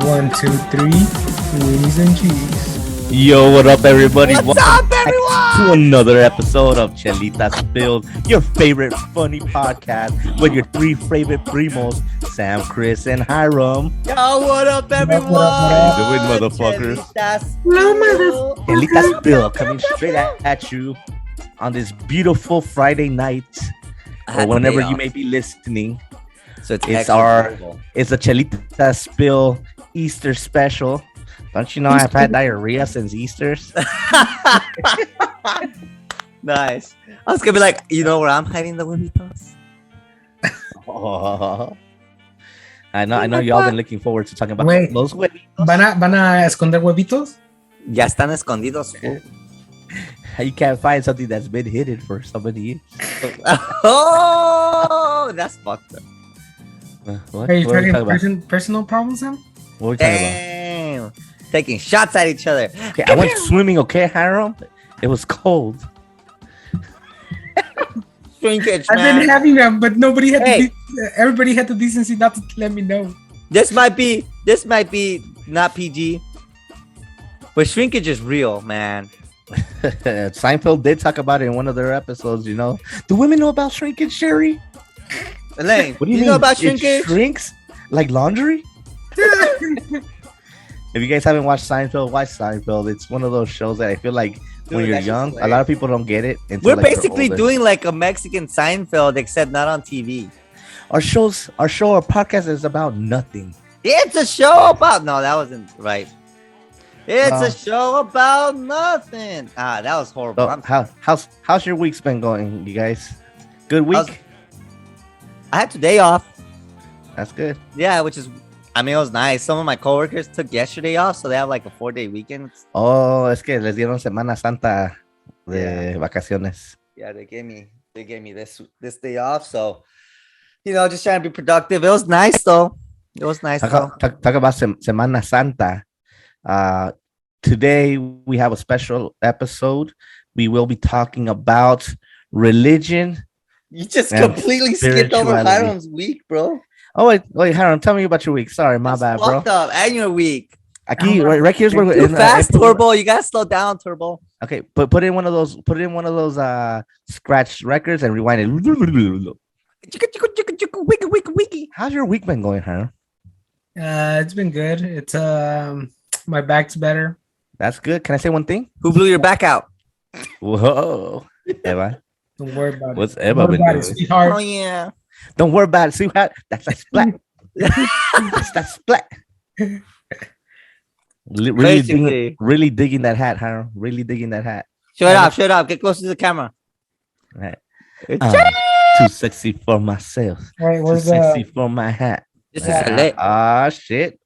1, 2, 3, Winnie's and cheese. Yo, what up, everybody? What's Welcome up, back everyone? to another episode of Chelita Spilled, your favorite funny podcast with your three favorite primos, Sam, Chris, and Hiram. Yo, what up, everyone? How you doing, motherfuckers? Chelita Spilled coming straight at you on this beautiful Friday night, or whenever you may be listening. So it's a Chelita Spill Easter special. Don't you know I've had diarrhea since Easter's? Nice. I was gonna be like, you know where I'm hiding the huevitos? Oh. I know y'all been looking forward to talking about those huevitos. ¿Van a esconder huevitos? Ya están escondidos. You can't find something that's been hidden for so many years. Oh, that's fucked up. What? Are you What are we talking personal problems, Sam? What are we talking Damn. Taking shots at each other. about? Okay, I went swimming, okay, Hiram? It was cold. Shrinkage, I've man. been having them, but nobody had Hey. everybody had the decency not to let me know. This might be not PG. But shrinkage is real, man. Seinfeld did talk about it in one of their episodes, you know. Do women know about shrinkage, Sherry? Elaine, What do you you mean? know about It shrinkage? shrinks like laundry? If you guys haven't watched Seinfeld, watch Seinfeld. It's one of those shows that I feel like when Dude, you're that shit's young, a hilarious. lot of people don't get it. Until, We're like, they're basically older. doing like a Mexican Seinfeld, except not on TV. our podcast is about nothing. It's a show about that wasn't right. It's No. a show about nothing. That was horrible. So how's your week's been going, you guys? Good week? I had today off. That's good. Yeah, which is, I mean, it was nice. Some of my coworkers took yesterday off, so they have like a 4-day weekend. Oh, es que les dieron Semana Santa de vacaciones. Yeah, they gave me this day off, so just trying to be productive. It was nice though. It was nice though. Talk about Semana Santa. Today we have a special episode. We will be talking about religion. You just And completely skipped over spirituality. Hiram's week, bro. Oh wait, Hiram, tell me about your week. Sorry, my bad, bro. Fucked up. And your week. Aquí, right here's where Too fast, Turbo. You gotta slow down, Turbo. Okay, put in one of those scratch records and rewind it. Wiki. How's your week been going, Hiram? It's been good. It's my back's better. That's good. Can I say one thing? Who blew your back out? Whoa, Eva. Don't worry about What's it. Eva Don't worry been about it, doing? sweetheart. Oh yeah. Don't worry about it, sweetheart. That's that splat. That's that splat. Basically. Really digging that hat, Hiram. Really digging that hat. Shut up. Get close to the camera. Right. It's Too sexy for myself. Right, Too where's sexy for my hat. This is lit. Shit.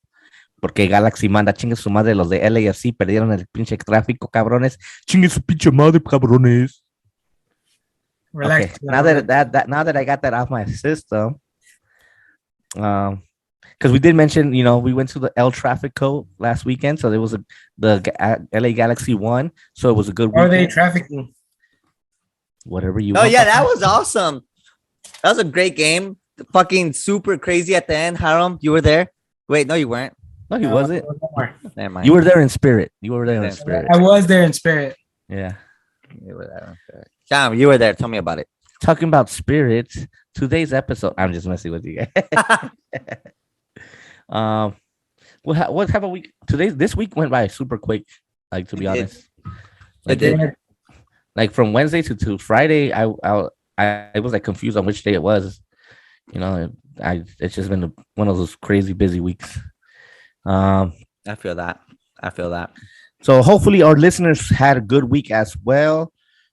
Porque Galaxy manda, chingue su madre, los de LAFC perdieron el pinche tráfico, cabrones. Chingue su pinche madre, cabrones. relax? Okay. Now that I got that off my system, because we did mention, we went to the El Trafico last weekend, so there was the LA Galaxy won, so it was a good Are weekend. they trafficking? Whatever you Oh want. yeah, that was awesome. That was a great game. Fucking super crazy at the end. Hiram, you were there. Wait, no, you weren't. No, he wasn't. Never mind. You were there in spirit. You were there in spirit. I was there in spirit. Yeah. You were there. Okay. Sam, you were there. Tell me about it. Talking about spirits, today's episode. I'm just messing with you guys. What type of week? This week went by super quick. Like, to be It did. honest, It did. like from Wednesday to Friday, I was like confused on which day it was. It's just been one of those crazy busy weeks. I feel that. So hopefully our listeners had a good week as well.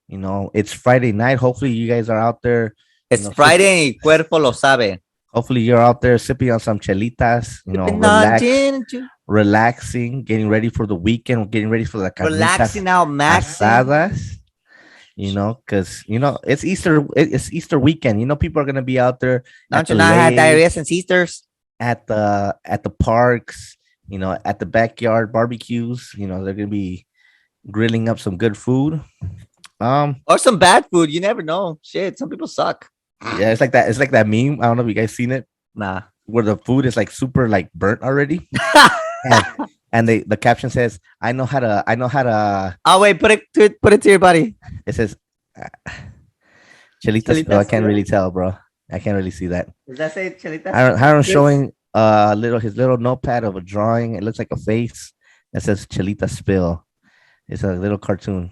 It's Friday night. Hopefully you guys are out there. It's Friday and cuerpo lo sabe. Hopefully you're out there sipping on some chelitas. Relaxing, getting ready for the weekend, getting ready for the Relaxing out, maxing. asadas. Because it's Easter weekend. People are gonna be out there. Don't you not have diarrhea since Easter's? At the parks, at the backyard barbecues. They're gonna be grilling up some good food. Or some bad food. You never know. Shit, some people suck. Yeah, it's like that meme. I don't know if you guys seen it, Nah. where the food is like super like burnt already. and the caption says, I know how to. Oh wait, put it to your buddy. It says, Chelita. Chelita I can't Spill? really tell, bro. I can't really see that. Does that say Chelita? Hiram's showing his little notepad of a drawing. It looks like a face that says Chelita Spill. It's a little cartoon.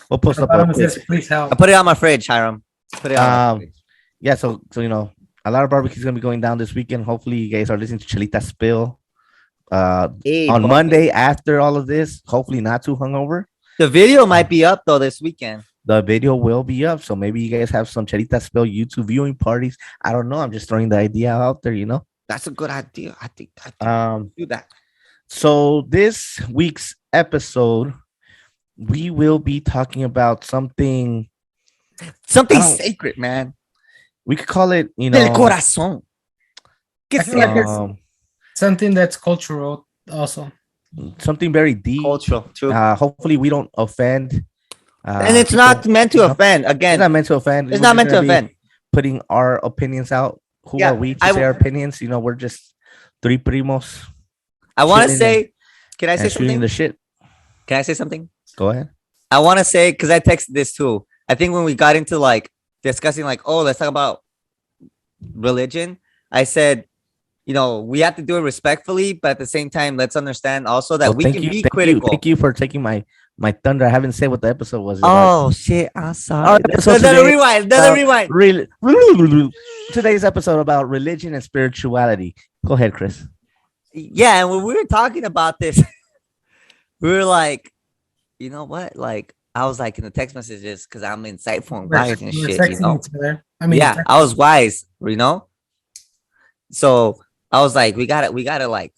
We'll post At the up bottom a it quick. says, please I help. put it on my fridge, Hiram. Put it on my fridge. Yeah, so a lot of barbecues gonna be going down this weekend. Hopefully, you guys are listening to Chelita Spill Hey, on boy. Monday after all of this. Hopefully, not too hungover. The video might be up though this weekend. The video will be up, so maybe you guys have some Chelita Spill YouTube viewing parties. I don't know. I'm just throwing the idea out there. That's a good idea. I think do that. So this week's episode, we will be talking about something. Something I don't- sacred, man. We could call it, Del corazón. I feel like it's um, something that's cultural also. something very deep. Cultural, true. Hopefully, we don't offend. And it's people. not meant to you know? offend. It's Again, not meant to offend. it's We're not just meant to gonna be offend. Putting our opinions out. Who Yeah, are we to I say our opinions? We're just three primos I want to chilling say, can I say and shooting something? the shit. Can I say something? Go ahead. I want to say, because I texted this too. I think when we got into like discussing, like, oh, let's talk about religion, I said, we have to do it respectfully, but at the same time, let's understand also that Well, we can be thank critical. Thank you for taking my thunder. I haven't said what the episode was. Oh shit! I'm sorry. Our episode Let it today, rewind. Let it rewind. Really, today's episode about religion and spirituality. Go ahead, Chris. Yeah, and when we were talking about this, we were like, you know what? Like, I was like in the text messages because I'm insightful and wise and We're shit. texting each other. I mean, Yeah, I was wise, So I was like, we gotta like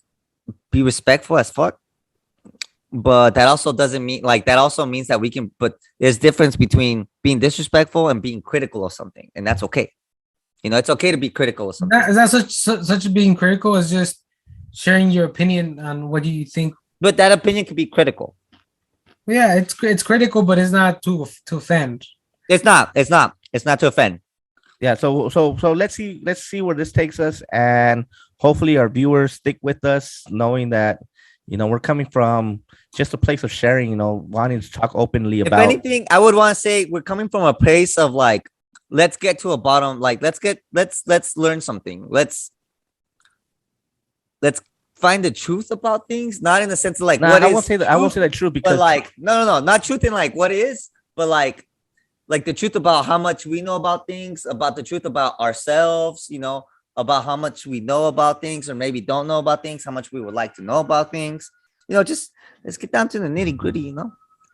be respectful as fuck. But that also doesn't mean like that also means that we can, but there's difference between being disrespectful and being critical of something, and that's okay. It's okay to be critical of something. is that such being critical is just sharing your opinion on what you think. But that opinion could be critical. Yeah, it's critical, but it's not to offend. It's not to offend. Yeah, so let's see where this takes us, and hopefully our viewers stick with us, knowing that we're coming from just a place of sharing, wanting to talk openly If about. anything, I would want to say we're coming from a place of like, let's get to a bottom, like let's learn something. Let's find the truth about things, not in the sense of like Nah, what I is won't say that. I won't say that true because but like no, not truth in like what is, but like the truth about how much we know about things, about the truth about ourselves, about how much we know about things or maybe don't know about things, how much we would like to know about things. Just let's get down to the nitty gritty.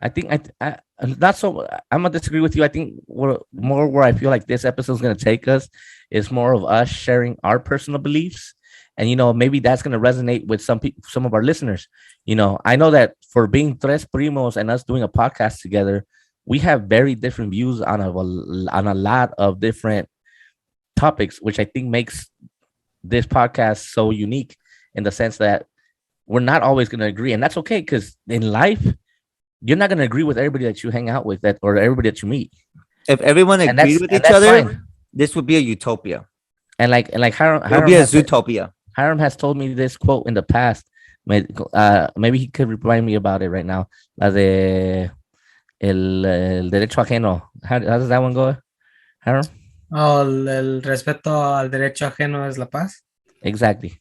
I think I not so. I'm gonna disagree with you. I think more where I feel like this episode is gonna take us is more of us sharing our personal beliefs, and maybe that's gonna resonate with some of our listeners. I know that for being tres primos and us doing a podcast together, we have very different views on a lot of different topics, which I think makes this podcast so unique in the sense that we're not always gonna agree, and that's okay because in life, you're not going to agree with everybody that you hang out with or everybody that you meet. If everyone And agreed with each that's other, fine. this would be a utopia. And like Hiram, It would be a zootopia. Hiram has told me this quote in the past. Maybe he could remind me about it right now. La de el derecho ajeno. How does that one go, Hiram? Oh, el respeto al derecho ajeno es la paz. Exactly.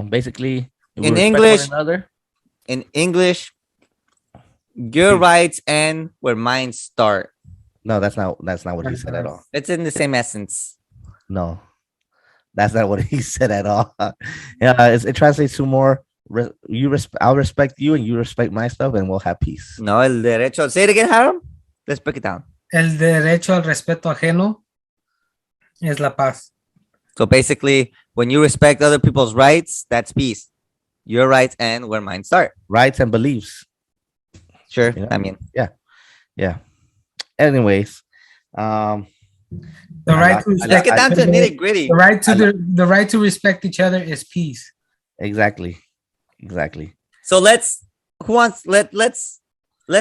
Basically, we In respect one English- another. In English, your rights end where mine start. No, that's not what he said at all. It's in the same essence. No, that's not what he said at all. Yeah, it translates to more. I'll respect you, and you respect my stuff, and we'll have peace. No, el derecho. Say it again, Harold. Let's break it down. El derecho al respeto ajeno es la paz. So basically, when you respect other people's rights, that's peace. Your rights end where mine start. Rights and beliefs. Sure. Yeah. I mean, Yeah. Anyways, The right to I let's get down to the the nitty gritty. right to the right to respect each other is peace. exactly. So let's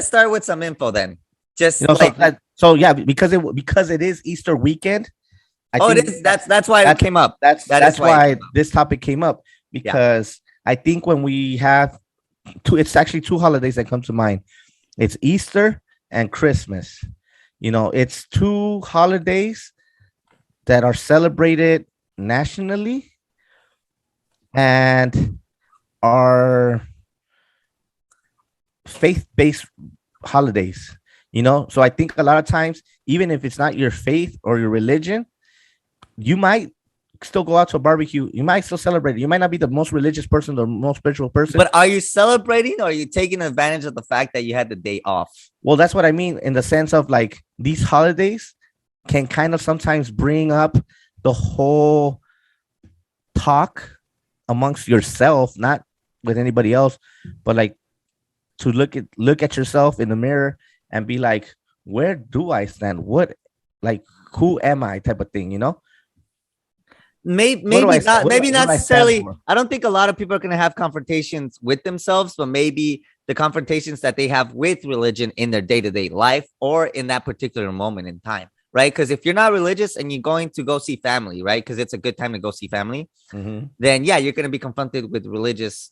start with some info then. Just like So yeah, because it is Easter weekend. I it think is. That's why it came up. That's that is why it why came up. this topic came up because I think when we have it's actually two holidays that come to mind. It's Easter and Christmas. It's two holidays that are celebrated nationally and are faith-based holidays. So I think a lot of times, even if it's not your faith or your religion, you might still go out to a barbecue. You might still celebrate it. You might not be the most religious person, the most spiritual person. But are you celebrating, or are you taking advantage of the fact that you had the day off? Well, that's what I mean, in the sense of like these holidays can kind of sometimes bring up the whole talk amongst yourself, not with anybody else, but like to look at yourself in the mirror and be like, where do I stand? Who am I, type of thing, Maybe What not do I stand necessarily. for? I don't think a lot of people are going to have confrontations with themselves, but maybe the confrontations that they have with religion in their day-to-day life or in that particular moment in time, right? Because if you're not religious and you're going to go see family, right, because it's a good time to go see family, then yeah, you're going to be confronted with religious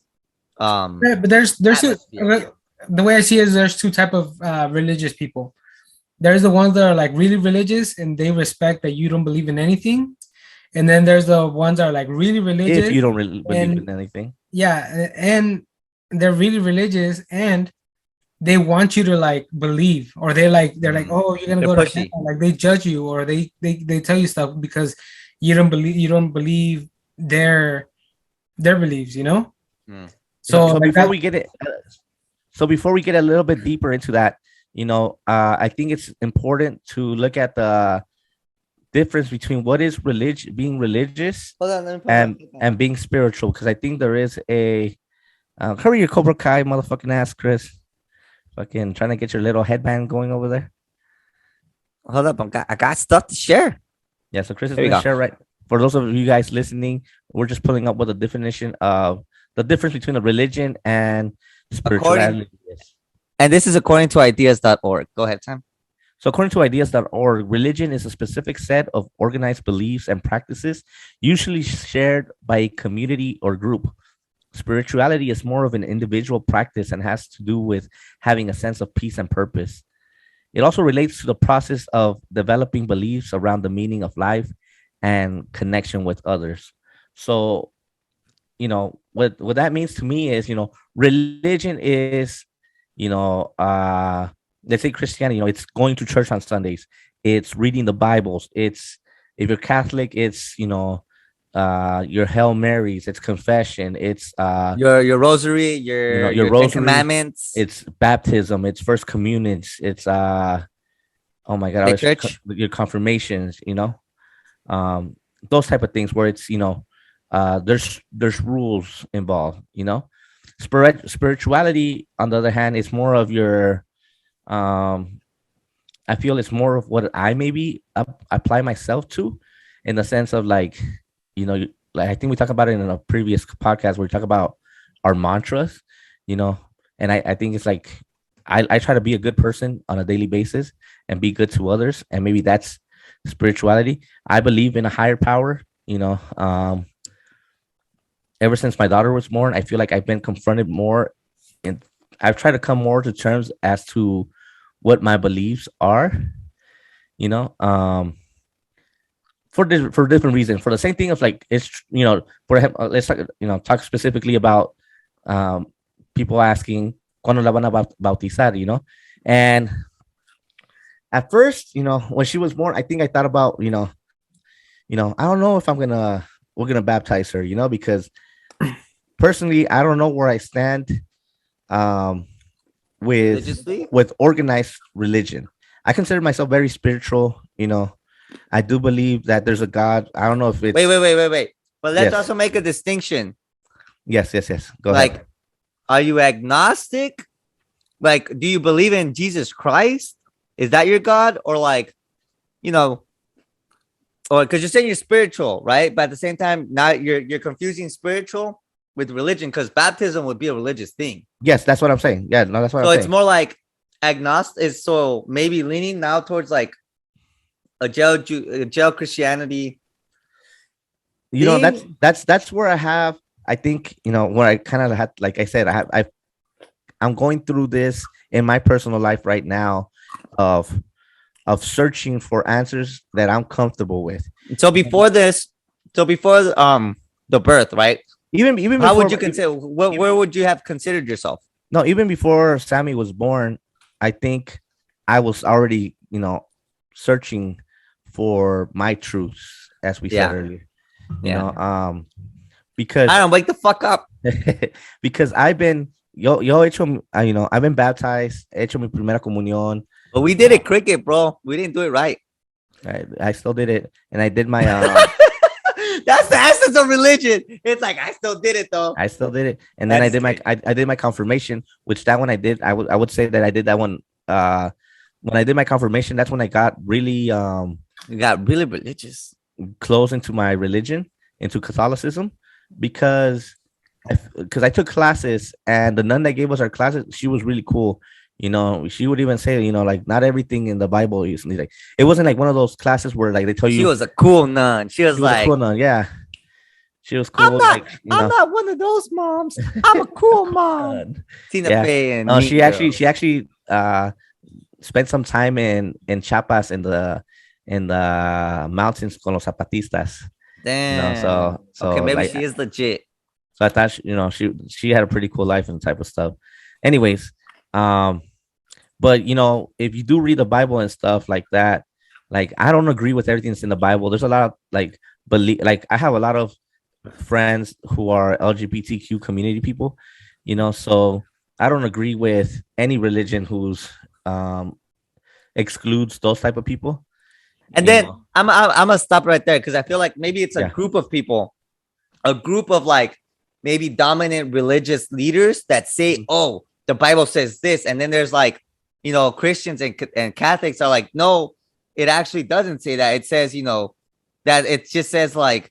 Yeah, but there's atmosphere. the way I see it is there's two type of religious people. There's the ones that are like really religious and they respect that you don't believe in anything, and then there's the ones that are like really religious. If you don't really believe and in anything. yeah, and they're really religious and they want you to like believe, or they're like, oh, you're gonna They're go to pushy. hell. Like they judge you, or they tell you stuff because you don't believe their beliefs, Mm. So So like before that, we get it, before we get a little bit deeper into that, I think it's important to look at the difference between what is being religious Hold on, let me put and being spiritual, because I think there is a hurry your Cobra Kai motherfucking ass, Chris. Fucking trying to get your little headband going over there. hold up. I got stuff to share. Yeah, so Chris is There we going to go. share, right? For those of you guys listening, we're just pulling up what the definition of the difference between a religion and spirituality is. And this is according to ideas.org. Go ahead, Sam. So according to ideas.org, religion is a specific set of organized beliefs and practices, usually shared by a community or group. Spirituality is more of an individual practice and has to do with having a sense of peace and purpose. It also relates to the process of developing beliefs around the meaning of life and connection with others. So, what that means to me is, religion is, let's say Christianity, it's going to church on Sundays, it's reading the Bibles, it's, if you're Catholic, it's, your Hail Marys, it's confession, it's Your rosary, your your Ten rosary, Commandments. it's baptism, it's first communions, it's oh my god, Church. your confirmations, those type of things where it's, there's rules involved, spirituality on the other hand is more of your I feel it's more of what I maybe apply myself to, in the sense of like, like I think we talked about it in a previous podcast where we talk about our mantras, and I think it's like I try to be a good person on a daily basis and be good to others, and maybe that's spirituality. I believe in a higher power, ever since my daughter was born. I feel like I've been confronted more, and I've tried to come more to terms as to what my beliefs are, for different reasons. For the same thing of like, it's, let's talk specifically about people asking cuando la van a bautizar, and at first, when she was born, I think I thought about, I don't know if we're gonna baptize her, because personally, I don't know where I stand with organized religion. I consider myself very spiritual, I do believe that there's a God. I don't know if it's Wait. But let's Yes. also make a distinction. Yes. Go Like, ahead. are you agnostic? Like, do you believe in Jesus Christ? Is that your God? Or like, or because you're saying you're spiritual, right? But at the same time, now you're confusing spiritual with religion, because baptism would be a religious thing. Yes, that's what I'm saying. Yeah, no, that's what So I'm it's saying. more like agnostic. Is so maybe leaning now towards like a jail Christianity. That's where I have I think, you know, what I kind of had, like I said, I'm going through this in my personal life right now of searching for answers that I'm comfortable with. So before this, so before the birth, right? Even How before, would you consider? Where would you have considered yourself? no, even before Sammy was born, I think I was already, you know, searching for my truths, as we said Yeah. earlier. You Yeah. know, because I don't wake the fuck up. because I've been yo he hecho, you know, I've been baptized, he hecho mi primera comunión. But we did it cricket, bro. We didn't do it right. I still did it, and I did my That's the essence of religion. It's like I still did it though. I still did it, and then I That's did my great. I did my confirmation, which that one I did. I would say that I did that one. When I did my confirmation, that's when I got really You got really religious. close into my religion, into Catholicism, because I took classes, and the nun that gave us our classes, she was really cool. You know, she would even say, you know, like not everything in the Bible is like, it wasn't like one of those classes where like they tell She you was a cool nun. She was she was a like, cool nun, yeah, she was cool. I'm not, like, you I'm know, not one of those moms. I'm a cool mom. Tina Yeah. Fey and no, Mean Girls. she actually spent some time in Chiapas in the mountains con los zapatistas. You know, Damn. so Okay, maybe like, she is legit. so I thought you know, she had a pretty cool life and type of stuff. Anyways, but you know, if you do read the Bible and stuff like that, like I don't agree with everything that's in the Bible. There's a lot of like believe, like I have a lot of friends who are LGBTQ community people, you know, so I don't agree with any religion who's excludes those type of people. And you then know. I'm gonna stop right there because I feel like maybe it's a Yeah. group of people, a group of like maybe dominant religious leaders that say, "Oh, the Bible says this," and then there's like, you know, Christians and Catholics are like, "No, it actually doesn't say that. It says, you know, that it just says like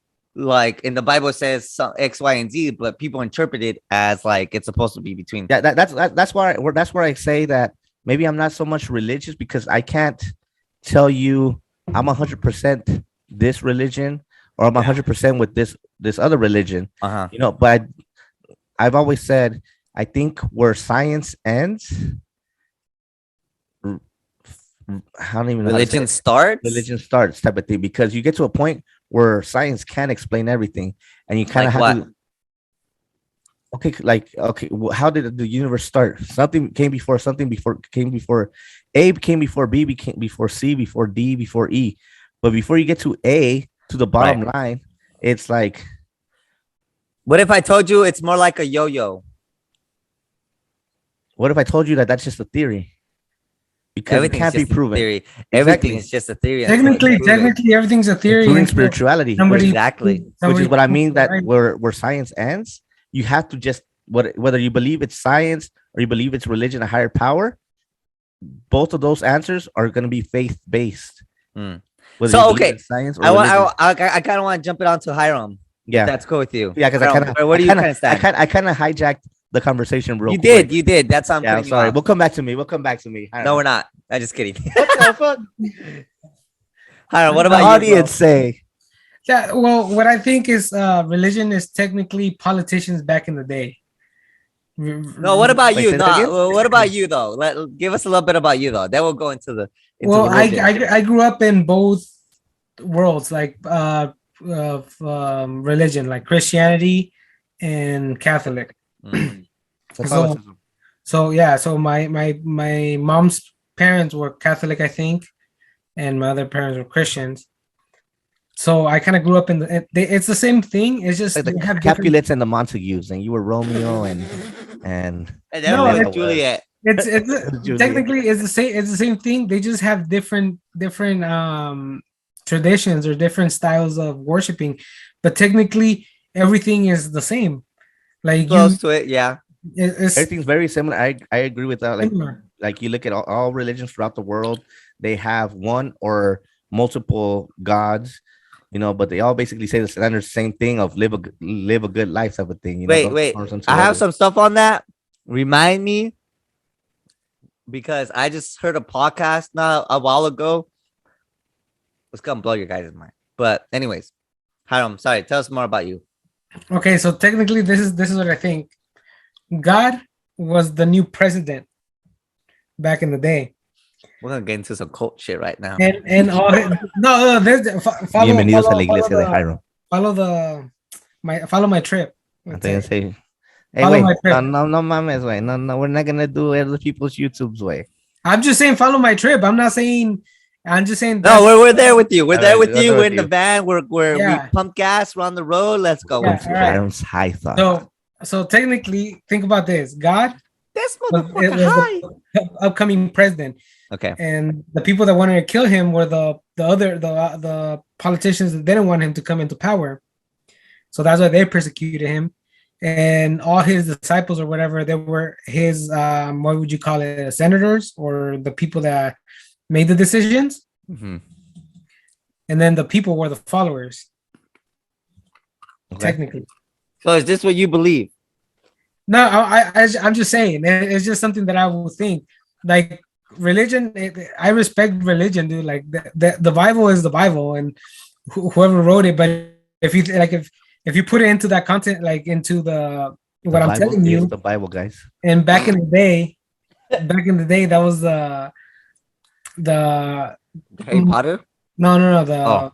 in the Bible it says some X, Y, and Z, but people interpret it as like it's supposed to be between." Yeah, that's where I say that maybe I'm not so much religious because I can't tell you I'm 100% this religion or I'm 100% with this other religion. Uh-huh. You know, but I've always said I think where science ends, I don't even know how to say Religion it. starts. Religion starts type of thing, because you get to a point where science can't explain everything, and you kind of Like have to. Okay, like okay, how did the universe start? Something came before something before came before A came before B became before C before D before E, but before you get to A to the bottom line, it's like, What if I told you it's more like a yo-yo? what if I told you that that's just a theory? Because Everything's it can't be just a proven. theory. Everything Exactly. is just a theory. until it's proven. Technically, everything's a theory. Including until spirituality, somebody- Exactly. which somebody is what I mean, proves that right. where science ends, you have to just whether you believe it's science or you believe it's religion, a higher power, both of those answers are going to be faith based. Hmm. Whether So, you believe okay, in science or I want. religion. I kind of want to jump it onto Hiram. Yeah, That's cool with you. yeah, because I Hiram, kind of where do you kind of stand? I kind of hijacked the conversation real You quick. did. You did. That's how I'm Yeah, I'm putting you sorry. off. We'll come back to me. We'll come back to me. No, we're not. I'm just kidding. What the fuck? Hiram, what The about you? audience say? Yeah, well, what I think is religion is technically politicians back in the day. No, what about Wait, you? say that again? No, what about you though? Give us a little bit about you though. Then we'll go into the. Well, religion. I grew up in both worlds, like of religion, like Christianity and Catholic. Mhm. Catholicism. So yeah, so my mom's parents were Catholic, I think, and my other parents were Christians. So I kind of grew up in it's the same thing. It's just Like the they have different- Capulets and the Montagues, and you were Romeo and And No, then we it's- Juliet. it's Juliet. technically it's the same thing. They just have different traditions or different styles of worshiping, but technically everything is the same. Like Close to it, yeah. it's Everything's very similar. I agree with that. similar. Like you look at all religions throughout the world, they have one or multiple gods, you know, but they all basically say the same thing of live a good life type of thing. You know, Wait, don't wait. force unto I have others. some stuff on that. Remind me, because I just heard a podcast not a while ago. It's gonna blow your guys' mind. But anyways, Hiram, sorry, tell us more about you. Okay, so technically, this is what I think. God was the new president back in the day, We're gonna get into some cult shit right now. and all no, Bienvenidos a la iglesia de Jairo. follow my trip. I Let's think say. say, hey, Follow wait, my trip. no mames, way. No, we're not gonna do other people's YouTubes, way. I'm just saying follow my trip. I'm not saying. I'm just saying. No, we're there with you. We're All there right, with we're you. there We're with in the you. van. We Yeah. pump gas. We're on the road. Let's go. Yeah. Welcome to all right. Hiram's High Thought. So technically, think about this. God This was, it motherfucker was high. the upcoming president, Okay. and the people that wanted to kill him were the politicians that didn't want him to come into power. So that's why they persecuted him, and all his disciples or whatever, they were his what would you call it, senators or the people that made the decisions, Mhm. and then the people were the followers. Okay. Technically, So is this what you believe? no, I'm just saying it's just something that I will think. Like religion, I respect religion, dude. Like the Bible is the Bible, and whoever wrote it. But if you like, if you put it into that content, like into the The what I'm Bible telling is you, the Bible, guys. and back in the day, that was the Harry Potter? no the Oh.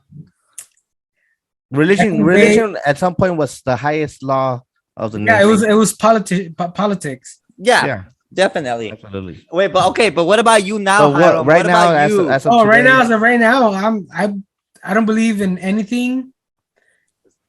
Religion, Back in the religion at some point was the highest law of the yeah, nation. it was politics. Yeah, Yeah, definitely. absolutely. Wait, but okay, but what about you now, So what Hiram? right What now, about you? as of Oh, right today, now, as of right now, I don't believe in anything.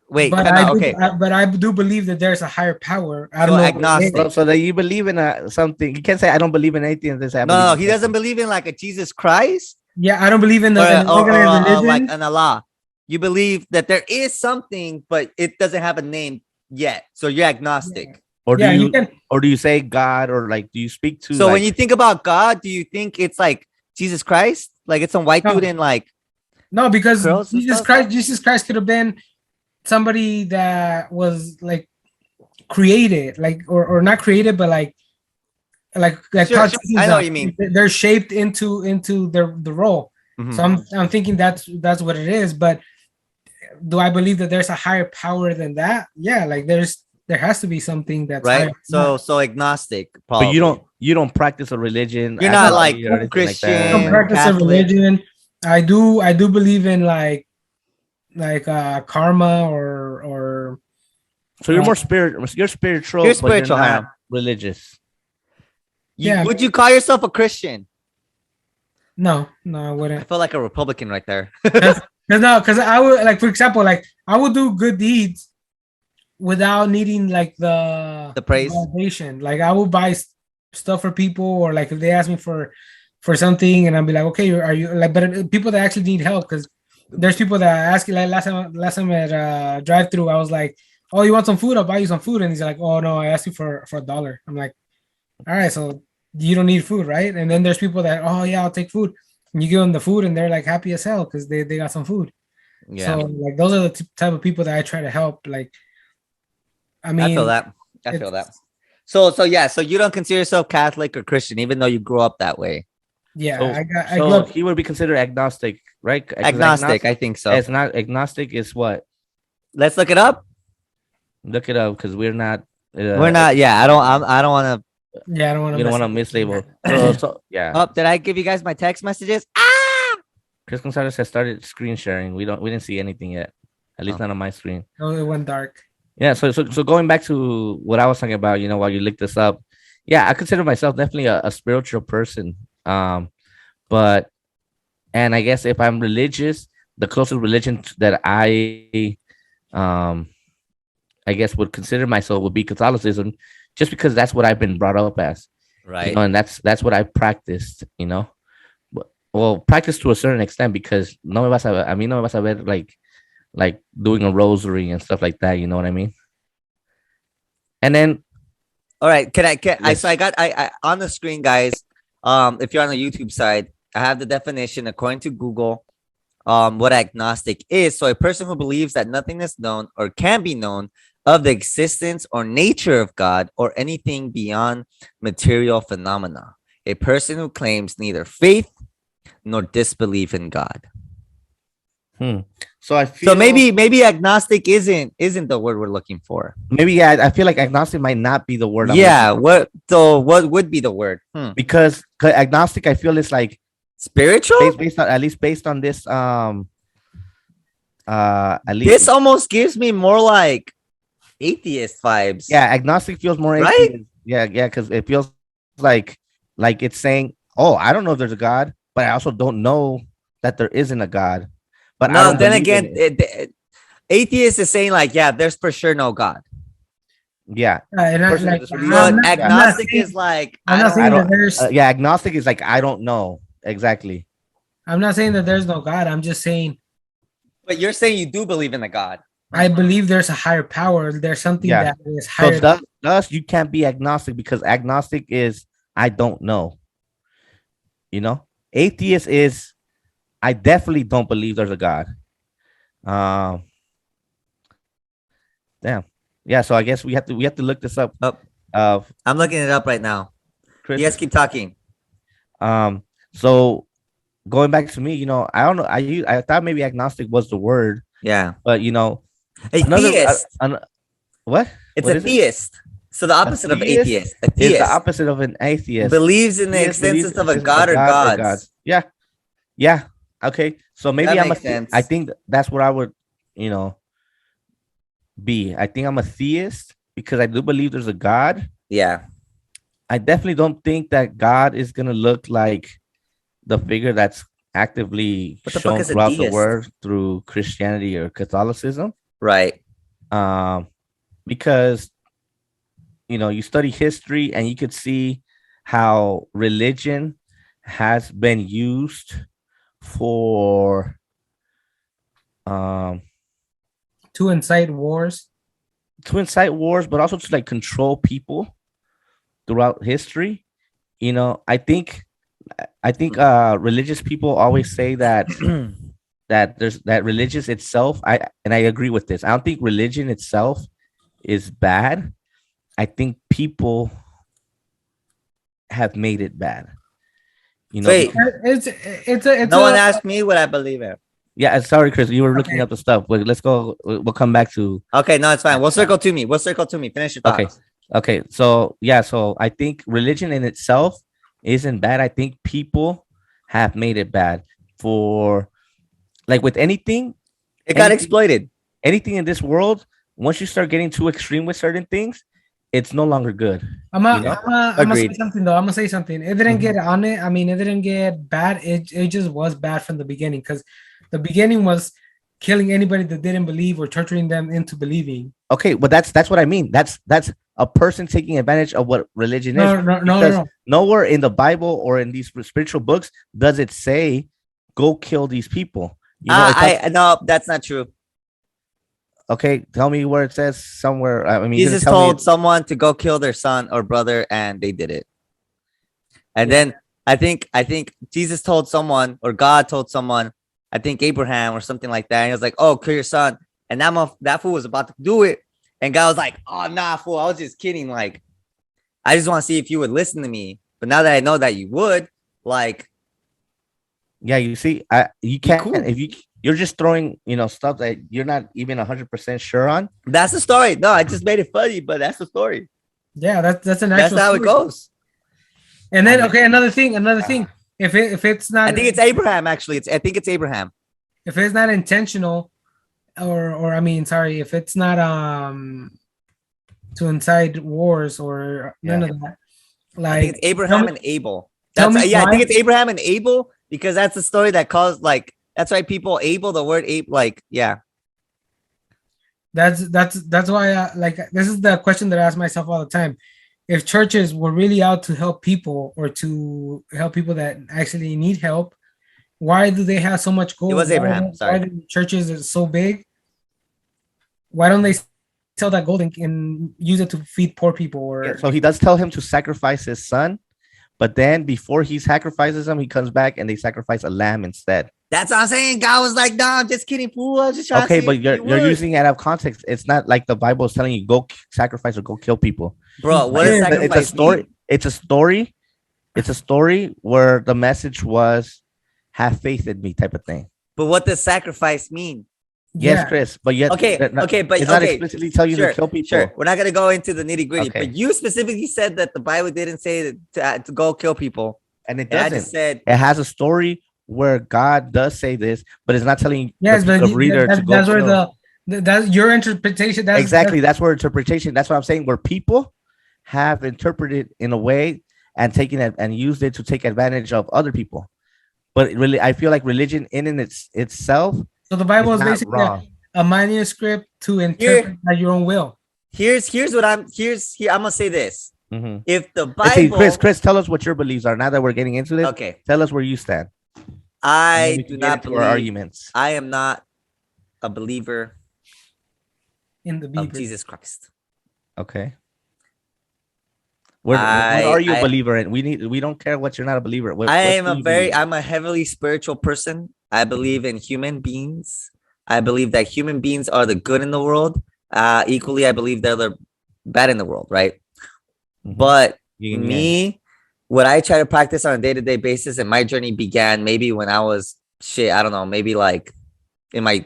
Wait, But time I out. do, Okay. but I do believe that there's a higher power. I So don't know. what it agnostic. is. so that you believe in something. You can't say I don't believe in anything. And then say I No, believe no, in he doesn't something. believe in like a Jesus Christ Yeah, I don't believe in or, the in organized religion. like an Allah. You believe that there is something, but it doesn't have a name yet. So you're agnostic. Or do Yeah, you, you can. or do you say God, or like do you speak to? So like, when you think about God, do you think it's like Jesus Christ? Like it's some white No. dude in like No, because curls and stuff? Jesus Christ could have been somebody that was like created, like or not created, but like Sure, politicians I know are. what you mean. They're shaped into the role. Mhm. So I'm thinking that's what it is. But do I believe that there's a higher power than that? Yeah, like there has to be something that's Right. higher. So agnostic, but probably. you don't practice a religion. You're not like actively or anything Christian, I don't right? practice a Catholic. religion. I do believe in like karma or So you're more spirit. You're spiritual. You're but you're spiritual, not Hiram. religious. Yeah. Would you call yourself a Christian? no, I I wouldn't. feel like a Republican right there. Because I would, like, for example, like I would do good deeds without needing like the praise. validation. Like I would buy stuff for people, or like if they ask me for something, and I'll be like, okay, are you like? But people that actually need help, because there's people that ask you. Like last time at drive through, I was like, oh, you want some food? I'll buy you some food, and he's like, oh no, I asked you for $1. I'm like, all right, so you don't need food, right? And then there's people that, oh yeah, I'll take food. And you give them the food, and they're like happy as hell because they got some food. Yeah, So like those are the type of people that I try to help. Like, I mean, I feel that. I feel it's- that. So yeah, so you don't consider yourself Catholic or Christian, even though you grew up that way. Yeah, So, I so grew up. he would be considered agnostic, right? 'Cause Agnostic, I think so. It's not agnostic. Is what? Let's look it up. Look it up because we're not. We're not. Yeah, I don't want to. Yeah, I don't want We to. don't want to mislabel. So yeah. Oh, did I give you guys my text messages? Chris Gonzalez has started screen sharing. We didn't see anything yet. At least Oh. not on my screen. Oh, it went dark. Yeah. So going back to what I was talking about, while you looked this up, yeah, I consider myself definitely a spiritual person. But and I guess if I'm religious, the closest religion that I guess would consider myself would be Catholicism, just because that's what I've been brought up as. Right. And that's what I practiced, well, practice to a certain extent, because no me vas a mí no me vas a ver like doing a rosary and stuff like that, you know what I mean? And then All right. Can I? Yes. So I got I on the screen, guys. If you're on the YouTube side, I have the definition according to Google. What agnostic is. So a person who believes that nothing is known or can be known of the existence or nature of God or anything beyond material phenomena. A person who claims neither faith nor disbelief in God. So I feel So maybe agnostic isn't the word we're looking for. maybe I feel like agnostic might not be the word. I'm Yeah. looking What would be the word? for. Because agnostic, I feel it's like Spiritual. based on, at least based on this at least This almost gives me more like atheist vibes. yeah, agnostic feels more Right? atheist. Yeah, because it feels like it's saying, oh, I don't know if there's a God, but I also don't know that there isn't a God. But I No, don't then believe in again, it. atheist is saying like, yeah, there's for sure no God. Yeah. And I, Person like, with I'm disbelief. But not, I'm not agnostic saying, is like, I'm I not don't saying I know. that there's, yeah, agnostic is like I don't know exactly. I'm not saying that there's no God. I'm just saying But you're saying you do believe in the God. I believe there's a higher power. There's something Yeah. that is So higher. thus you can't be agnostic because agnostic is I don't know. You know, atheist is I definitely don't believe there's a God. Damn. Yeah. So I guess we have to look this up. Oh, I'm looking it up right now. Chris. You guys keep talking. So going back to me, I don't know. I thought maybe agnostic was the word, Yeah. but A theist. What? It's What a is it? theist. So the opposite of theist atheist. A Is the theist opposite of an atheist. believes in the Theist believes existence of a existence God or gods. gods. Yeah. Yeah. Okay. So maybe That I'm makes sense. I think that's what I would, be. I think I'm a theist because I do believe there's a God. Yeah. I definitely don't think that God is gonna look like the figure that's actively What the fuck shown is a throughout the deist? world through Christianity or Catholicism. Right. Because you study history and you could see how religion has been used for To incite wars. but also to like control people throughout history. I think religious people always say that that religious itself, I agree with this. I don't think religion itself is bad. I think people have made it bad. Wait. It's No one asked me what I believe in. Yeah, sorry, Chris. You were looking Okay. up the stuff. But let's go. We'll come back to. Okay, no, it's fine. We'll circle to me. Finish your thoughts. Okay. So yeah. So I think religion in itself isn't bad. I think people have made it bad for, like, with anything. It got anything- exploited. Anything in this world, once you start getting too extreme with certain things, it's no longer good. I'm gonna say Agreed. something though. I'm gonna say something. It didn't get on it. I mean, it didn't get bad. It just was bad from the beginning because the beginning was killing anybody that didn't believe or torturing them into believing. Okay, but that's what I mean. That's a person taking advantage of what religion is. No. Nowhere in the Bible or in these spiritual books does it say go kill these people. No, that's not true. Okay, tell me where it says somewhere. I mean, Jesus told someone to go kill their son or brother, and they did it. And then I think Jesus told someone, or God told someone, I think Abraham or something like that. And he was like, "Oh, kill your son," and that fool was about to do it, and God was like, "Oh, nah, fool, I was just kidding. Like, I just want to see if you would listen to me. But now that I know that you would, like, yeah, you see, you can't cool. if you're just throwing stuff that you're not even 100% sure on. That's the story. No, I just made it funny, but that's the story. Yeah, that's an That's actual. how it story. goes. And then another thing. If it's not, I think it's Abraham. Actually, I think it's Abraham. if it's not intentional, or I mean, sorry, if it's not to incite wars or none of that. I think Like it's Abraham and Abel. tell me I why- think it's Abraham and Abel because that's the story that caused like that's why people Abel the word Abe like yeah. That's why this is the question that I ask myself all the time. If churches were really out to help people or to help people that actually need help, why do they have so much gold? It was Abraham, Why sorry. the churches are so big? Why don't they sell that gold and use it to feed poor people? Or Yeah, so he does tell him to sacrifice his son, but then before he sacrifices him, he comes back and they sacrifice a lamb instead. That's what I'm saying. God was like, "No, I'm just kidding, fool. I was just trying Okay, to see but if you're you would." using it out of context. It's not like the Bible is telling you go sacrifice or go kill people. Bro, what is It's a sacrifice? It's a story. mean? It's a story. It's a story where the message was have faith in me type of thing. But what does sacrifice mean? Yes, Yeah. Chris, but yet Okay, okay, but it's not okay, explicitly tell you sure, to kill people. sure. We're not gonna go into the nitty gritty, Okay. but you specifically said that the Bible didn't say to go kill people, And it and I doesn't. just said, It has a story where God does say this, but it's not telling Yes, the but reader to go that's where kill. that's your interpretation. Exactly. That's where interpretation. That's what I'm saying. Where people have interpreted in a way and taken it and used it to take advantage of other people. But really, I feel like religion in itself so the Bible is is not basically wrong. a manuscript to interpret by your own will. here's what I'm here. I'm gonna say this. Mhm. If the Let's see, Bible, Chris, tell us what your beliefs are. Now that we're getting into this, okay, tell us where you stand. And then I we do can get not into our believe. arguments. I am not a believer In the of Bible. Jesus Christ. Okay. What are you a believer in? We don't care what you're not a believer. I'm a heavily spiritual person. I believe in human beings. I believe that human beings are the good in the world. Equally, I believe they're the bad in the world, right? Mhm. But Yin and yang. me, what I try to practice on a day-to-day basis, and my journey began maybe when I was I don't know, maybe like in my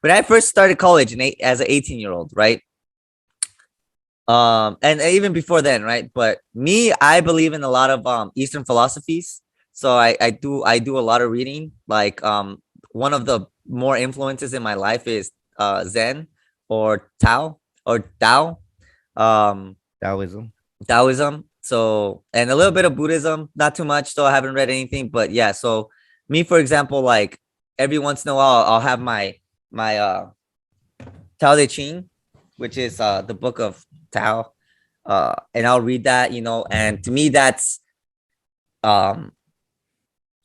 when I first started college as an 18-year-old, right? And even before then, right? But me, I believe in a lot of Eastern philosophies. So I do a lot of reading. Like one of the more influences in my life is Zen or Tao or Tao. Taoism. Taoism. So, and a little bit of Buddhism, not too much, though I haven't read anything, but yeah. So me, for example, like every once in a while, I'll have my Tao Te Ching, which is the book of Tao, and I'll read that, and to me that's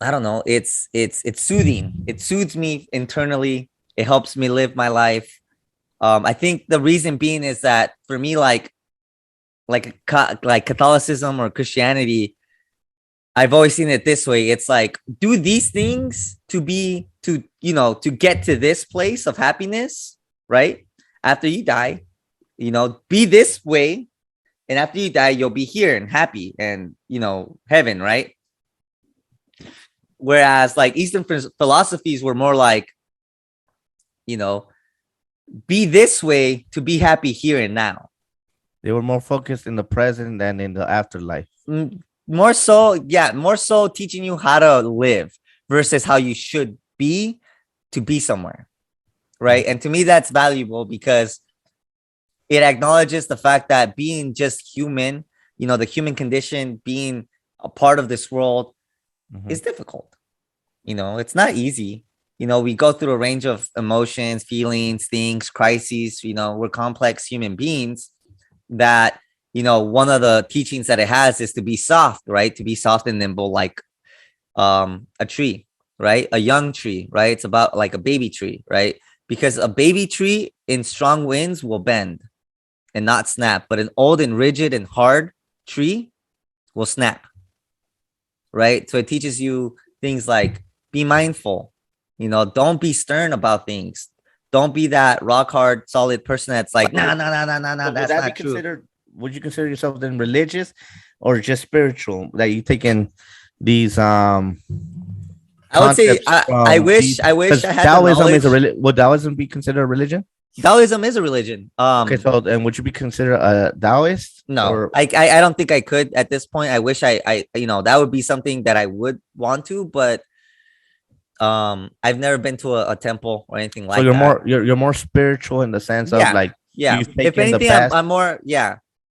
I don't know, it's soothing. It soothes me internally. It helps me live my life. I think the reason being is that for me, like Catholicism or Christianity, I've always seen it this way. It's like, do these things to get to this place of happiness, right? After you die, be this way. And after you die, you'll be here and happy and, heaven, right? Whereas like Eastern philosophies were more like, be this way to be happy here and now. They were more focused in the present than in the afterlife. More so teaching you how to live versus how you should be to be somewhere, right? And to me, that's valuable because it acknowledges the fact that being just human, the human condition, being a part of this world is difficult. It's not easy. We go through a range of emotions, feelings, things, crises. We're complex human beings that, one of the teachings that it has is to be soft, right? To be soft and nimble, like a tree, right? A young tree, right? It's about like a baby tree, right? Because a baby tree in strong winds will bend and not snap, but an old and rigid and hard tree will snap, right? So it teaches you things like be mindful, don't be stern about things. Don't be that rock hard, solid person that's like, nah, that's not true. Would you consider yourself then religious or just spiritual? That you taking these I would say I wish I had Taoism is would Taoism be considered a religion? Taoism is a religion. Okay, so and would you be considered a Taoist? No, or? I don't think I could at this point. I wish I that would be something that I would want to, but I've never been to a temple or anything like that. So you're more spiritual in the sense of like if anything I'm more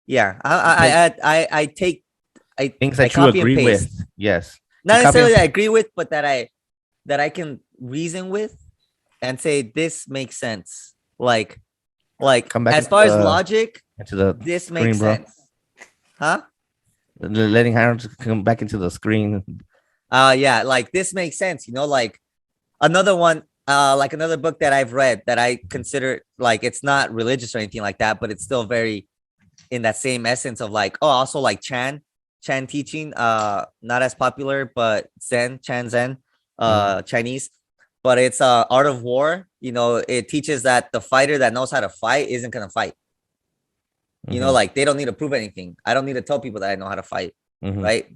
I take things that you agree with. Yes, not necessarily that I agree with, but that I can reason with and say this makes sense. Like as far as logic, this makes sense. Huh? Letting Harold come back into the screen. Like this makes sense. Like another one, like another book that I've read that I consider like it's not religious or anything like that, but it's still very in that same essence of like, also like Chan teaching, not as popular, but Chan Zen, Chinese, but it's Art of War. It teaches that the fighter that knows how to fight isn't gonna fight. Like they don't need to prove anything. I don't need to tell people that I know how to fight, right?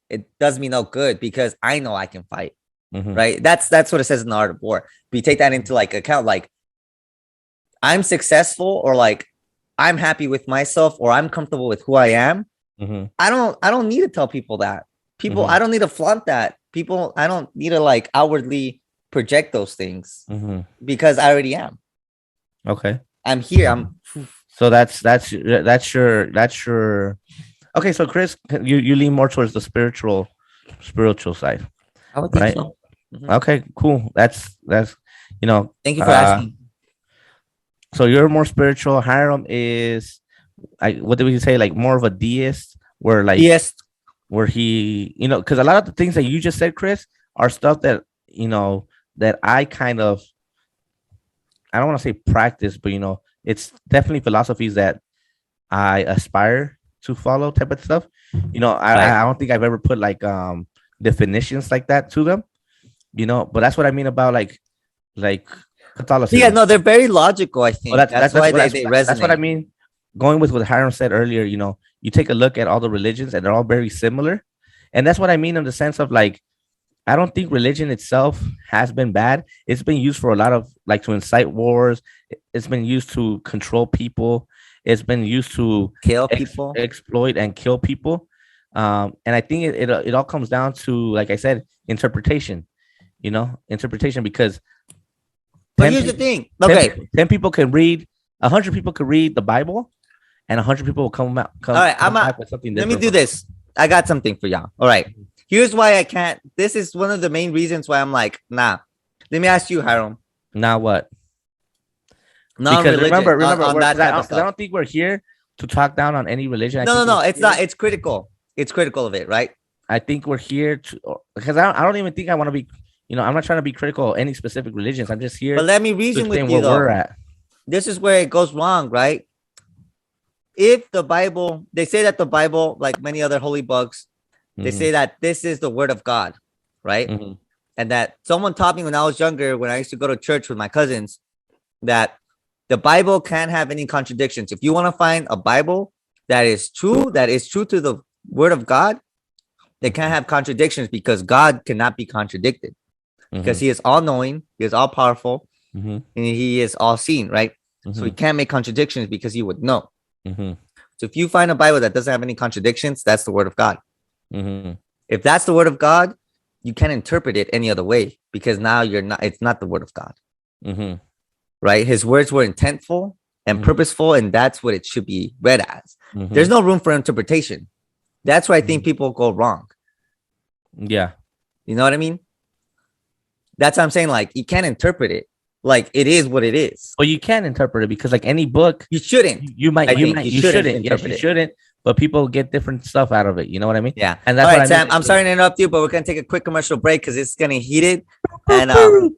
It does me no good because I know I can fight, right? That's what it says in the Art of War. We take that into like account, like I'm successful or like I'm happy with myself or I'm comfortable with who I am, Mhm. I don't need to tell people that. People, Mhm. I don't need to flaunt that. People, I don't need to like outwardly project those things Mhm. because I already am. Okay. I'm here. I'm So that's your. Okay, so Chris, you lean more towards the spiritual side, I would think right? so. Mhm. Okay, cool. That's you know. Thank you for asking. So you're more spiritual. Hiram is, what did we say? Like more of a deist, where like Yes. where he, because a lot of the things that you just said, Chris, are stuff that that I kind of, I don't want to say practice, but it's definitely philosophies that I aspire to follow, type of stuff. Right. I don't think I've ever put like definitions like that to them, but that's what I mean about like Catholicism. Yeah, no, they're very logical. I think Well, that's why they resonate. That's what I mean. Going with what Hiram said earlier, you take a look at all the religions and they're all very similar. And that's what I mean in the sense of like, I don't think religion itself has been bad. It's been used for a lot of like to incite wars. It's been used to control people. It's been used to Kill people. exploit and kill people. And I think it all comes down to, like I said, interpretation. Interpretation, because But here's the thing. Okay. 10 people can read, 100 people can read the Bible, and 100 people will come All right, come back with something let different. me do this. I got something for y'all. All right. Here's why I can't. This is one of the main reasons why I'm like, nah. Let me ask you, Hiram. Now what? Non-religion. Because remember, on that type of I stuff. don't think we're here to talk down on any religion. No. It's not. It's critical. It's critical of it, right? I think we're here to, because I don't even think I want to be, I'm not trying to be critical of any specific religions. I'm just here But let me to reason with explain you, where we're though. at. This is where it goes wrong, right? If the Bible, they say that the Bible, like many other holy books, they say that this is the word of God, right? Mhm. And that someone taught me when I was younger, when I used to go to church with my cousins, that the Bible can't have any contradictions. If you want to find a Bible that is true to the word of God, they can't have contradictions because God cannot be contradicted because he is all knowing, he is all powerful, Mhm. and he is all seen, right? So he Mhm. can't make contradictions because he would know. Mhm. So if you find a Bible that doesn't have any contradictions, that's the word of God. Mhm. If that's the word of God, you can't interpret it any other way because now it's not the word of God, Mhm. right? His words were intentful and Mhm. purposeful, and that's what it should be read as. Mhm. There's no room for interpretation. That's where I think people go wrong. Yeah. You know what I mean? That's what I'm saying. Like, you can't interpret it. Like, it is what it is. Well, you can interpret it because like any book, You shouldn't. you shouldn't. Yes, interpret you it. shouldn't. But people get different stuff out of it. You know what I mean? Yeah. And that's all what right, I Sam. mean. I'm sorry to interrupt you, but we're gonna take a quick commercial break because it's getting heated. And all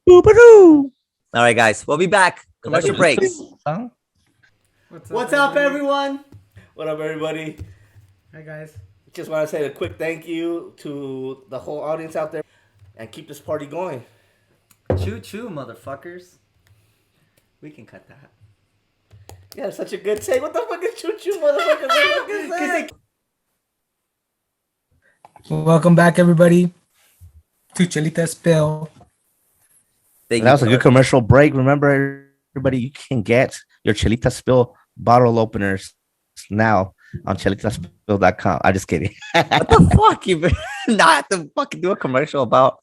right, guys, we'll be back. Commercial breaks. Huh? What's up, everyone? What up, everybody? Hi guys. Just want to say a quick thank you to the whole audience out there and keep this party going. Choo choo, motherfuckers. We can cut that. Yeah, such a good take. What the fuck is choo choo, motherfuckers? What the fuck is that? Welcome back, everybody, to Chelita Spill. Thank That you was a for- good commercial break. Remember, everybody, you can get your Chelita Spill bottle openers now on chelitaspill.com. I'm just kidding. What the fuck? You not to fucking do a commercial about.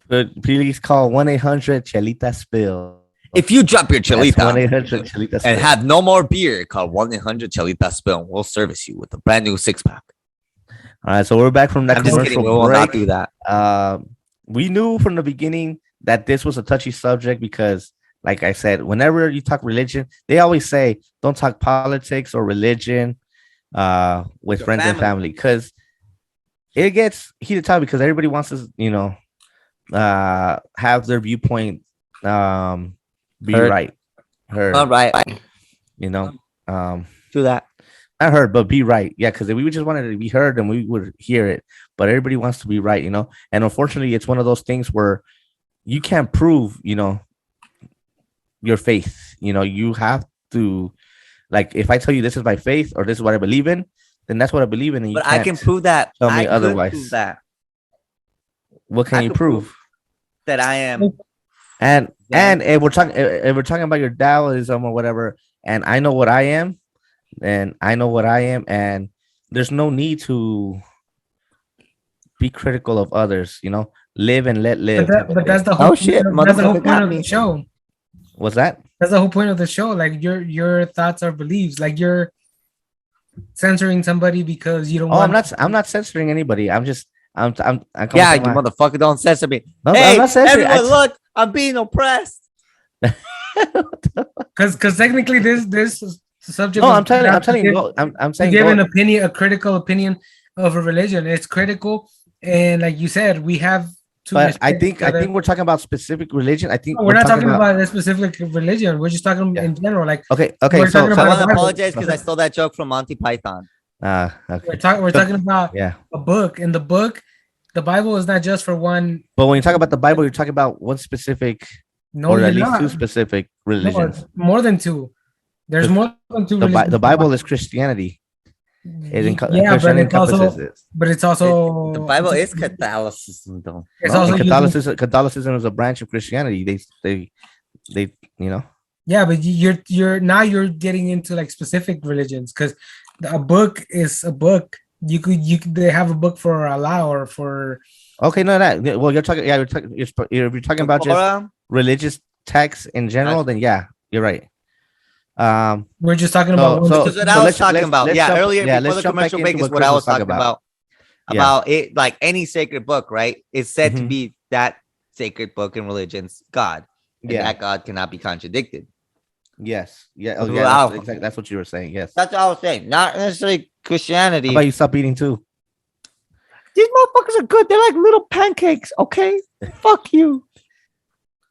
But please call 1-800 Spill. If you drop your Chelita 1-800 Chelita Spill. and have no more beer, call 1-800 Chelita Spill. We'll service you with a brand new 6-pack. All right, so we're back from that I'm just kidding. commercial We will not break. do that. We knew from the beginning that this was a touchy subject because, like I said, whenever you talk religion, they always say don't talk politics or religion with Your friends and family, because it gets heated topic because everybody wants to, have their viewpoint be Heard. right. Heard. All right. Do that. Not heard, but be right. Yeah, because we just wanted to be heard and we would hear it. But everybody wants to be right, And unfortunately, it's one of those things where you can't prove, your faith. You have to, like, if I tell you this is my faith or this is what I believe in, then that's what I believe in. And But I can prove that. tell me I could otherwise. prove that. What can I you could prove? that I am And if we're talking about your Taoism or whatever, and I know what I am, and I know what I am, and there's no need to be critical of others. Live and let live. But that's the whole Oh shit, that's the whole motherfucker point got of me. the show. What's that? That's the whole point of the show. Like your thoughts or beliefs. Like you're censoring somebody because you don't Oh, want. I'm not censoring anybody. I'm coming Yeah, from you my- motherfucker, don't censor me. No, Hey, I'm not censoring. everyone, look, I'm being oppressed. Because technically this subject. No, was I'm telling give- you. I'm to saying give go- an opinion, a critical opinion of a religion. It's critical, and like you said, we have to. but respect I each think other. we're talking about specific religion. I think No, we're not talking about a specific religion. We're just talking Yeah. in general. Like Okay. we're So talking I about want to Bible. apologize because I stole that joke from Monty Python. okay. we're talking about Yeah. a book. In the book, the Bible is not just for one. But when you talk about the Bible, you're talking about one specific, No, or you're at least not. two specific No, religions. it's more than two. There's The- more than two. The religions. Bible is Christianity. Yeah, but Christianity it's also, encompasses it. but it's also The Bible is Catholicism, though. It's No, also and using- Catholicism is a branch of Christianity. They Yeah, but you're getting into like specific religions because a book is a book. They have a book for Allah or for Okay, no, well, you're talking. Yeah, you're talking about just Torah, religious texts in general. Then yeah, you're right. we're just talking So- about one so- This is what I was let's- talking let's- about. let's Yeah, jump- earlier yeah, before let's the jump back commercial break into is what what I Chris was was talking talking about. Yeah. About it, like any sacred book, right? It's said to Mhm. be that sacred book in religion's God, and Yeah. that God cannot be contradicted. Yes. Yeah. Oh, yeah. Wow. That's what you were saying. Yes. That's what I was saying. Not necessarily Christianity. How about you stop eating too? These motherfuckers are good. They're like little pancakes. Okay, fuck you.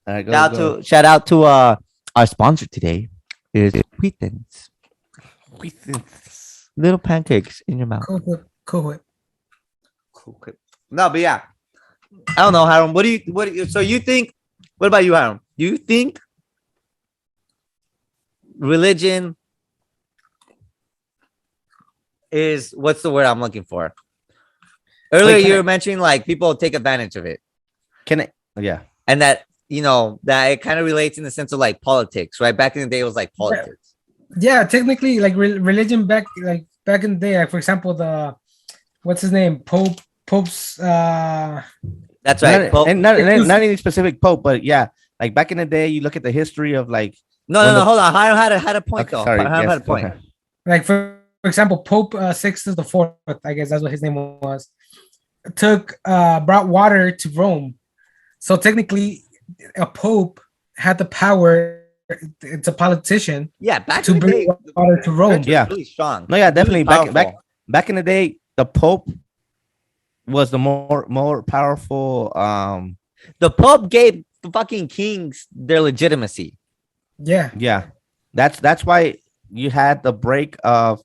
All right, go. Shout out to our sponsor today is Wheatons. Little pancakes in your mouth. Cool. No, but yeah, I don't know, Hiram. What do you? So you think? What about you, Hiram? Do you think religion is what's the word I'm looking for? Earlier, Wait, can you I- were mentioning like people take advantage of it, Can I? Yeah. and that that it kind of relates in the sense of like politics, right? Back in the day, it was like politics. Yeah, technically, like religion back in the day, like for example, what's his name, Pope's. That's right. Not any specific pope, but yeah, like back in the day, you look at the history of like. No, hold on. Hiram had a point Okay, though. sorry. Hiram yes, had a go point. ahead. Like for example, Pope Sixtus the Fourth, I guess that's what his name was, brought water to Rome. So technically, a pope had the power. It's a politician Yeah, back to in the day, bring water to Rome. church was Yeah. really strong. No, yeah, definitely. Really Back in the day, the pope was the more powerful. The Pope gave the fucking kings their legitimacy. Yeah, Yeah, that's why you had the break of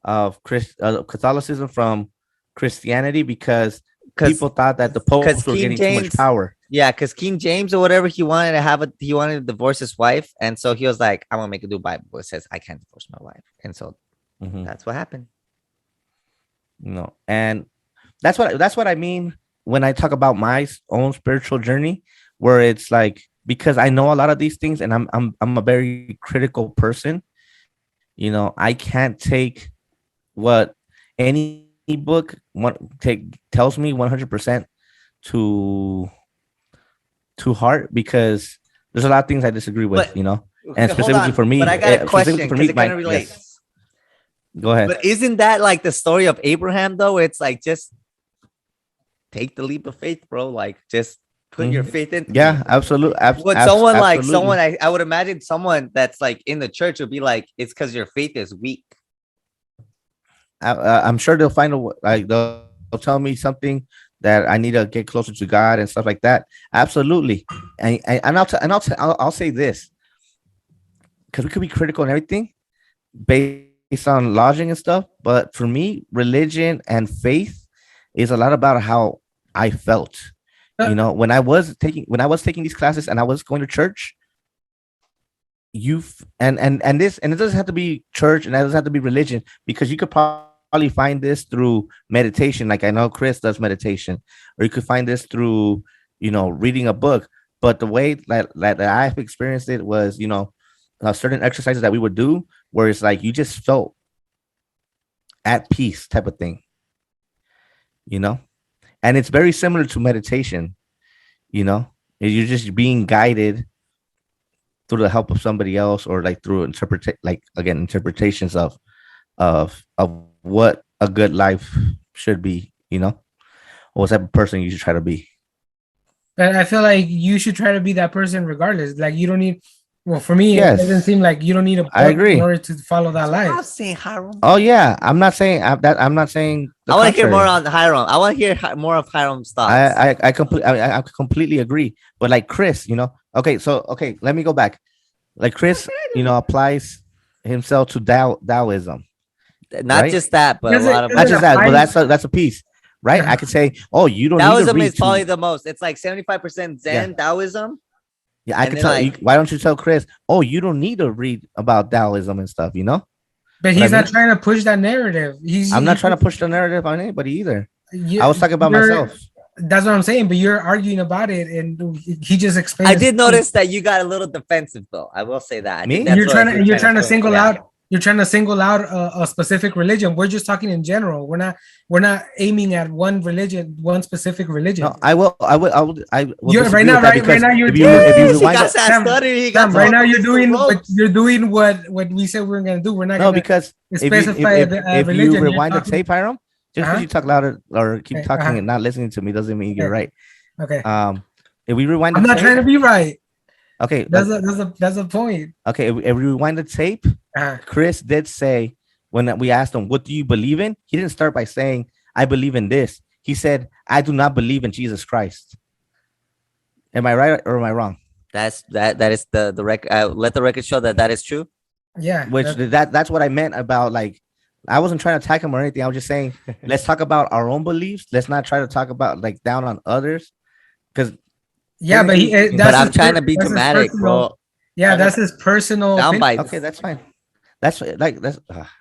Catholicism from Christianity because people thought that the popes were King getting too James- much power. Yeah, because King James or whatever, he wanted to divorce his wife, and so he was like, "I'm gonna make a new Bible. It says I can't divorce my wife," and so Mhm. that's what happened. No, and that's what I mean when I talk about my own spiritual journey, where it's like because I know a lot of these things, and I'm a very critical person. I can't take what any book tells me 100% to heart because there's a lot of things I disagree with. But- And Okay, hold specifically on, for me, but I got a specifically question for because me, it kind of yes. relates. Go ahead. But isn't that like the story of Abraham though? It's like just take the leap of faith, bro. Like just put your faith in. Yeah, absolutely. Would someone like someone I would imagine someone that's like in the church would be like, it's because your faith is weak. I'm sure they'll find they'll tell me something that I need to get closer to God and stuff like that. Absolutely, and I'll say this because we could be critical and everything based on logic and stuff, but for me, religion and faith is a lot about how I felt. When I was taking these classes and I was going to church, and it doesn't have to be church and it doesn't have to be religion because you could probably find this through meditation. Like I know Chris does meditation, or you could find this through, reading a book. But the way that I've experienced it was, certain exercises that we would do where it's like you just felt at peace type of thing, and it's very similar to meditation, you're just being guided through the help of somebody else, or like through interpretations of what a good life should be, or what type of person you should try to be. But I feel like you should try to be that person regardless. Like you don't need. Well, for me, Yes. it doesn't seem like you don't need a book I agree. in order to follow that I'm life. saying Hiram. Oh yeah, I'm not saying that. I'm not saying. I want to hear more contrary. on Hiram. I want to hear more of Hiram's thoughts. I completely agree. But like Chris, okay, let me go back. Like Chris, applies himself to Taoism. Not right? just that, but a Does it- lot of does Not it just that, but apply- that's a piece, right? Yeah. I could say, oh, you don't need to Taoism read is probably too. the most. It's like 75% Zen Taoism. Yeah, I and could then, tell. like- Why don't you tell Chris? Oh, you don't need to read about Taoism and stuff. But What he's I not mean? trying to push that narrative. I'm not trying to push the narrative on anybody either. You- I was talking about you're- myself. That's what I'm saying. But you're arguing about it, and he just explained. I did notice that you got a little defensive, though. I will say that. I Me? think that's You're what trying to you're to put- single yeah. out. You're trying to single out a specific religion. We're just talking in general. We're not aiming at one religion, one specific religion. No, I will. You're right now. Right now, you're if you He rewind got it, that Sam, stutter. He got Sam, right all now these ropes. you're doing what we said we are gonna do. We're not no, gonna because if specify you, the if religion. you You're rewind the talking- tape, Hiram, just because Uh-huh. you talk louder or keep Okay, talking uh-huh. and not listening to me doesn't mean you're Okay. right. Okay, If we rewind, I'm the not tape, trying to be right. Okay, That's a point. okay. If we rewind the tape, Uh, Chris did say when we asked him, "What do you believe in?" He didn't start by saying, "I believe in this." He said, "I do not believe in Jesus Christ." Am I right or am I wrong? That is the record. Let the record show that is true. yeah. Which that's what I meant about, like, I wasn't trying to attack him or anything. I was just saying, let's talk about our own beliefs. Let's not try to talk about like down on others, because yeah, but But But I'm his trying per- to be that's his dramatic, personal- bro. Yeah, that's his personal. Down opinion. by okay, that's fine. That's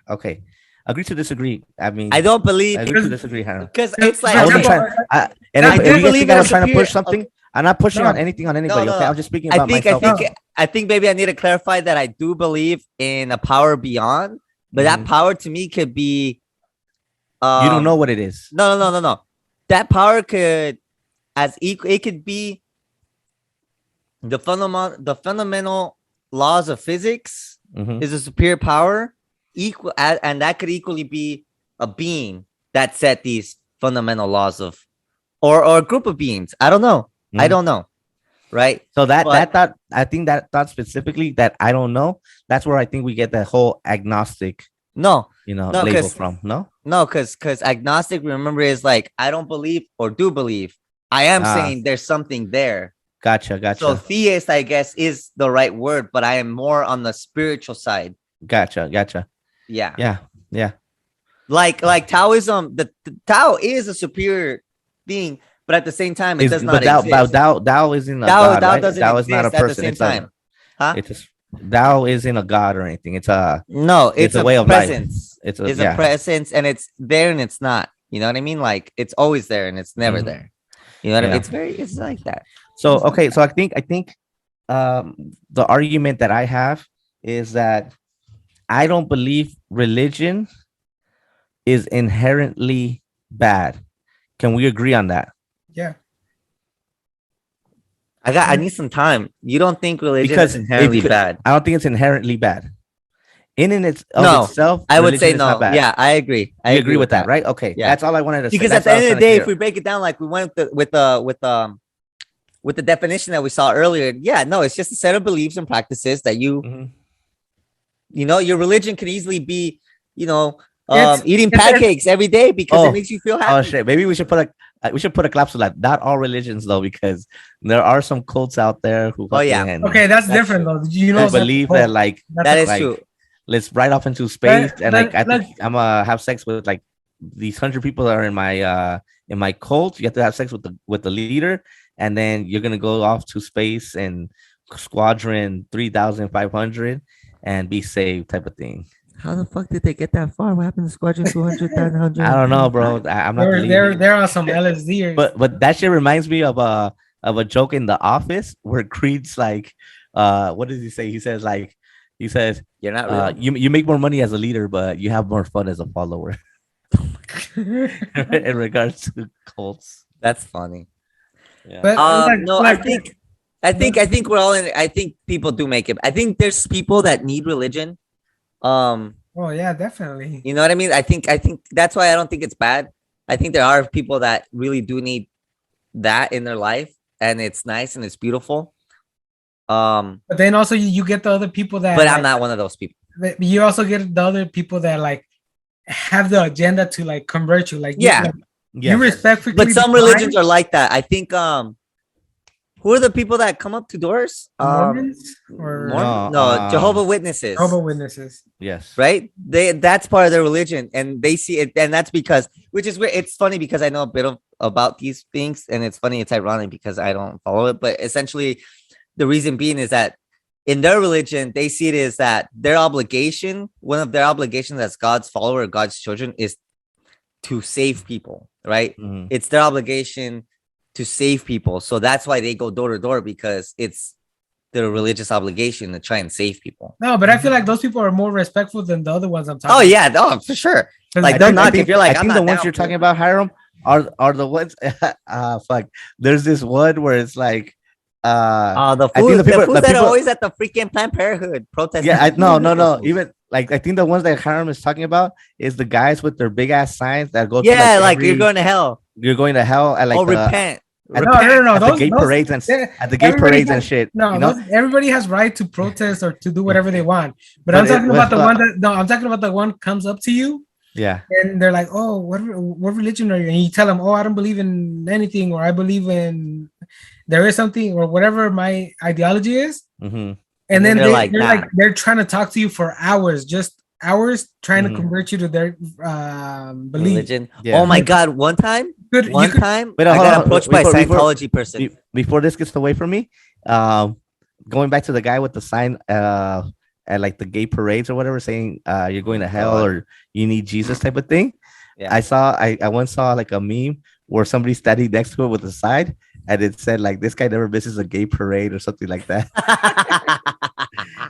okay. Agree to disagree. I mean, I don't believe agree to disagree, Hannah. because it's like I wasn't Okay. trying. And I if do you guys believe think in I a was trying to superior- push something, I'm not pushing No. on anything on anybody. no, Okay, no. I'm just speaking I about think myself. I think maybe I need to clarify that I do believe in a power beyond, but that Mhm. power to me could be. You don't know what it is. No. That power could, as equal, it could be the fundamental laws of physics Mhm. is a superior power, and that could equally be a being that set these fundamental laws of, or a group of beings. I don't know. I Mhm. don't know. Right? So that But- thought, I think that thought specifically that I don't know. That's where I think we get that whole agnostic, No, No, label 'cause- from. No. because agnostic, remember, is like I don't believe or do believe. I am Ah. saying there's something there. Gotcha. So theist, I guess, is the right word, but I am more on the spiritual side. Gotcha. Yeah. Yeah. Like Taoism, the Tao is a superior being, but at the same time, it does not but exist. Tao isn't a Tao god, right? doesn't Tao is not a exist at the person. same It's time. Huh? It's just Tao isn't a god or anything. It's a No, it's a a way of life. presence. It's It's yeah. a presence, and it's there and it's not. You know what I mean? Like it's always there and it's never Mhm. there. You know what I Yeah. mean? It's like that. So okay, so I think the argument that I have is that I don't believe religion is inherently bad. Can we agree on that? Yeah. I need some time. You don't think religion Because is inherently it could- bad? I don't think it's inherently bad. In and No, itself, I would religion say is not no. bad. Yeah, I agree. I I agree with that, right? Okay, Yeah. that's all I wanted to say. Because at That's the all I was end of the trying day, to if we break it down like we went with the definition that we saw earlier, yeah, no, it's just a set of beliefs and practices that you clear. Mhm. you know, your religion could easily be, It's- eating it's- pancakes every day because Oh. it makes you feel Oh happy. shit! Maybe we should put a clap to that. Not all religions though, because there are some cults out there who. Oh, yeah. fucking Okay, that's That's different true. though. You know, who believe that's- that like That is like, true. let's ride off into space and like I but- think I'm gonna have sex with like these 100 people that are in my cult. You have to have sex with the leader, and then you're gonna go off to space and squadron 3,500 and be saved type of thing. How the fuck did they get that far? What happened to Squadron 200, 900? I don't know, bro. I'm not They're believing. they're on some LSD. But that shit reminds me of of a joke in The Office where Creed's like, what does he say? He says like, he says, You're not real. you make more money as a leader, but you have more fun as a follower. In regards to cults. That's funny. Yeah. But No, I think we're all in. I think people do make it. I think there's people that need religion. oh yeah, definitely. You know what I mean? I think that's why I don't think it's bad. I think there are people that really do need that in their life, and it's nice and it's beautiful. But then also you get the other people that. But I'm not one of those people. You also get the other people that like have the agenda to like convert you. Like Yeah. you respectfully. But some decline religions are like that. I think who are the people that come up to doors? Mormons or No, Jehovah Witnesses. Jehovah Witnesses. Yes. Right? That's part of their religion, and they see it, and that's because, which is weird. It's funny because I know a bit about these things, and it's funny. It's ironic because I don't follow it, but essentially, the reason being is that in their religion, they see it as that their obligation, one of their obligations as God's follower, God's children, is to save people. Right? Mhm. It's their obligation to save people, so that's why they go door to door, because it's their religious obligation to try and save people. No, but I feel like those people are more respectful than the other ones I'm talking. Oh yeah, no, for sure. 'Cause Like I they'll think- knock if you're like, I I'm think not the ones down you're for talking it. about, Hiram, are the ones. Fuck. There's this one where it's like, The I think fools, the people- the fools the that are people- always at the freaking Planned Parenthood protesting. yeah, no. Even like I think the ones that Hiram is talking about is the guys with their big ass signs that go. yeah, to, like every- you're going to hell. you're going to hell at like the, Repent. at No, the, no. at the Those, gay those, parades and yeah, at the gay everybody parades and has- shit. no, you know? everybody has right to protest or to do whatever they want. But But I'm talking about the but- one that no, I'm talking about the one comes up to you Yeah. and they're like, "Oh, what religion are you?" And you tell them, "Oh, I don't believe in anything, or I believe in there is something, or whatever my ideology is." Hmm. And then they're they're like, like "Nah." they're trying to talk to you for hours, just hours, trying to Mhm. convert you to their belief. Religion. Yeah. Oh my God. One time, You could- time, Wait, I hold got on, approached by a before- Scientology person. Before this gets away from me, going back to the guy with the sign at like the gay parades or whatever, saying you're going to hell God. or you need Jesus type of thing. Yeah. I once saw like a meme where somebody standing next to it with a sign and it said like this guy never misses a gay parade or something like that.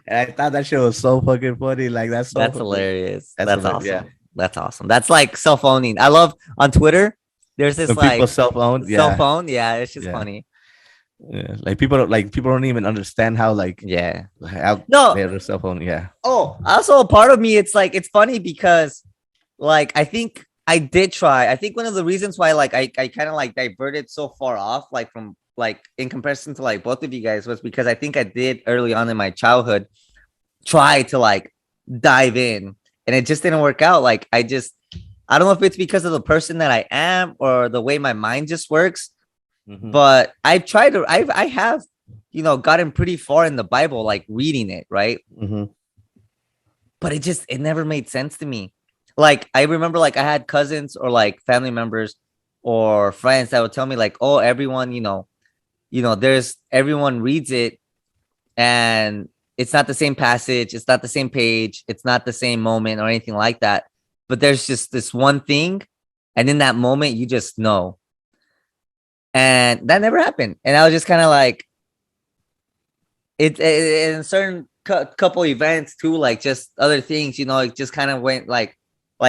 And I thought that shit was so fucking funny. Like that's so That's fucking- hilarious. That's That's hilarious, awesome. yeah. That's awesome. That's like self-owning. I love on Twitter. There's this When like people self-own, yeah, cell phone. Yeah, it's just Yeah. funny. yeah. Like people don't even understand how like Yeah. how No. they have their cell phone. Yeah. Oh, also a part of me, it's like it's funny because like I think I did try. I think one of the reasons why like I kind of like diverted so far off, like from like in comparison to like both of you guys, was because I think I did early on in my childhood try to like dive in and it just didn't work out. Like I don't know if it's because of the person that I am or the way my mind just works, Mhm. but I've tried to I have, you know, gotten pretty far in the Bible, like reading it, right? Mhm. But it never made sense to me. Like I remember like I had cousins or like family members or friends that would tell me like, oh, everyone, there's everyone reads it and it's not the same passage, it's not the same page, it's not the same moment or anything like that. But there's just this one thing, and in that moment you just know. And that never happened. And I was just kind of like it in certain couple events too, like just other things, it just kind of went like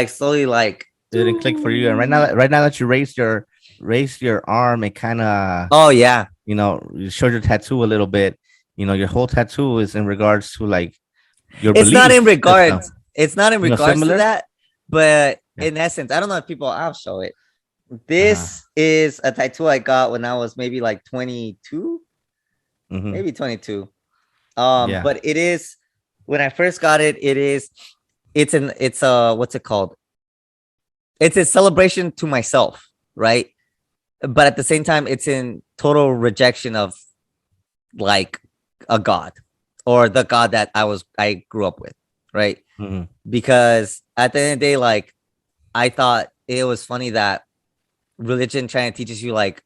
slowly like It didn't click for you. And right now that you raised your arm, it kind of oh yeah. you showed your tattoo a little bit. Your whole tattoo is in regards to like your It's not in beliefs and stuff. regards. It's not in regards to similar? that, but Yeah. in essence, I don't know if I'll show it. This is a tattoo I got when I was maybe like 22, Mhm. maybe 22. Yeah. But it is when I first got it. It's a what's it called? It's a celebration to myself, right? But at the same time, it's in total rejection of like a god or the god that I grew up with, right? Mhm. Because at the end of the day, like I thought it was funny that religion trying to teaches you like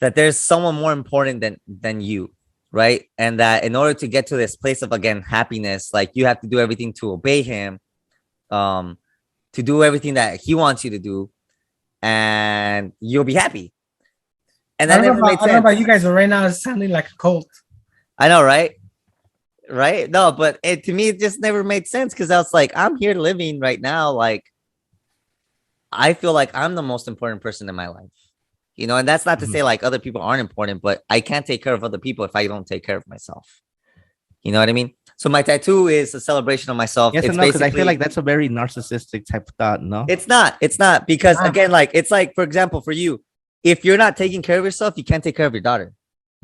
that there's someone more important than you, right? And that in order to get to this place of again happiness, like you have to do everything to obey him, to do everything that he wants you to do, and you'll be happy. And I that don't know never about, made I don't know about sense. you guys, but right now it's sounding like a cult. I know, right? Right? No, but to me, it just never made sense because I was like, I'm here living right now. Like, I feel like I'm the most important person in my life. You know, and that's not to Mhm. say like other people aren't important, but I can't take care of other people if I don't take care of myself. You know what I mean? So my tattoo is a celebration of myself. Yes It's and no, because I basically feel like that's a very narcissistic type of thought. No. it's not because Ah. again, like it's like, for example, for you, if you're not taking care of yourself, you can't take care of your daughter.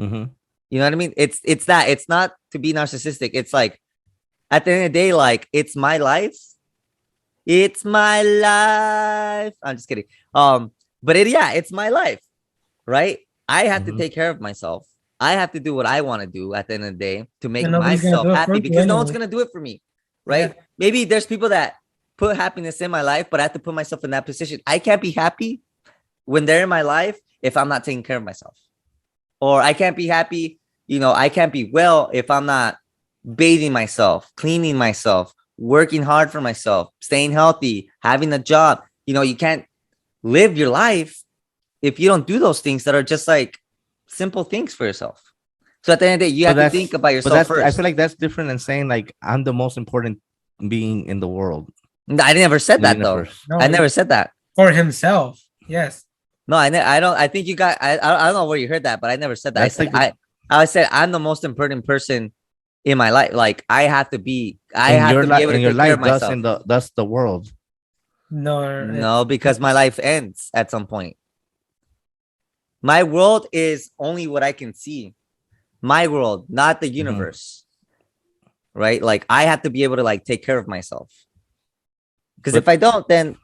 Mm-hmm. You know what I mean? It's that. It's not to be narcissistic. It's like at the end of the day, like it's my life. It's my life. I'm just kidding. But it's my life, right? I have to Mhm. take care of myself. I have to do what I want to do at the end of the day to make And nobody's gonna myself do it for happy you because no one's anyway. gonna do it for me, right? Yeah. Maybe there's people that put happiness in my life, but I have to put myself in that position. I can't be happy when they're in my life if I'm not taking care of myself, or I can't be happy. I can't be well if I'm not bathing myself, cleaning myself, working hard for myself, staying healthy, having a job. You can't live your life if you don't do those things that are just like simple things for yourself. So at the end of the day, you have to think about But yourself that's first. I feel like that's different than saying like I'm the most important being in the world. I never said in the that though. universe. No, I never said that. for himself. Yes. No, I don't. I think you got. I don't know where you heard that, but I never said that. That's I said like I said I'm the most important person in my life. Like I have to be. I in have your to be life, able to in your take care life, of myself. thus the world. No. No, because my life ends at some point. My world is only what I can see. My world, not the universe. Right? Like I have to be able to like take care of myself. Because if I don't, then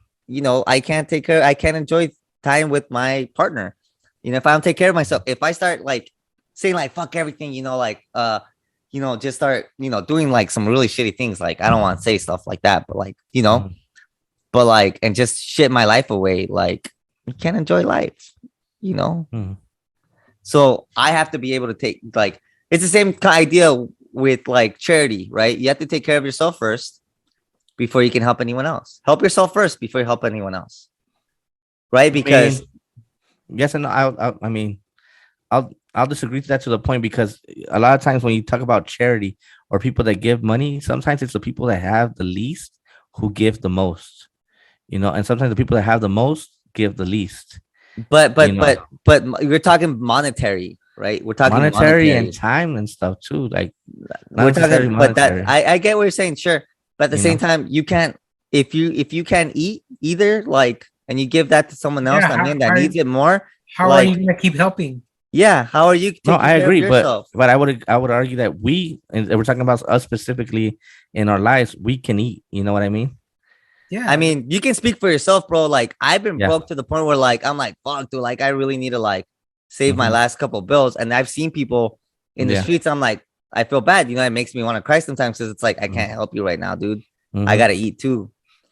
I can't I can't enjoy time with my partner. If I don't take care of myself, if I start like saying like fuck everything, just start, doing like some really shitty things. Like I don't want to say stuff like that, but like, Mhm. but like, and just shit my life away. Like you can't enjoy life, Mhm. So I have to be able to take like, it's the same idea with like charity, right? You have to take care of yourself first before you can help anyone else. Help yourself first before you help anyone else. Right? Because yes and no, I mean, I'll disagree to that to the point because a lot of times when you talk about charity or people that give money, sometimes it's the people that have the least who give the most, and sometimes the people that have the most give the least. but we're talking monetary, right? We're talking monetary monetary. and time and stuff too. Like We're talking, but monetary. I get what you're saying, sure. But at the same time, you can't if you can't eat either, like, and you give that to someone else, Yeah, that needs it more. How like, are you gonna keep helping? Yeah, how are you taking No, I care agree, of yourself? but I would argue that and we're talking about us specifically in our lives, we can eat. You know what I mean? Yeah. I mean, you can speak for yourself, bro. Like I've been Yeah. broke to the point where like I'm like, fuck, dude, like I really need to like save my Mhm. last couple bills. And I've seen people in the Yeah. streets. I'm like, I feel bad. It makes me want to cry sometimes because it's like I can't help you right now, dude. I gotta eat too.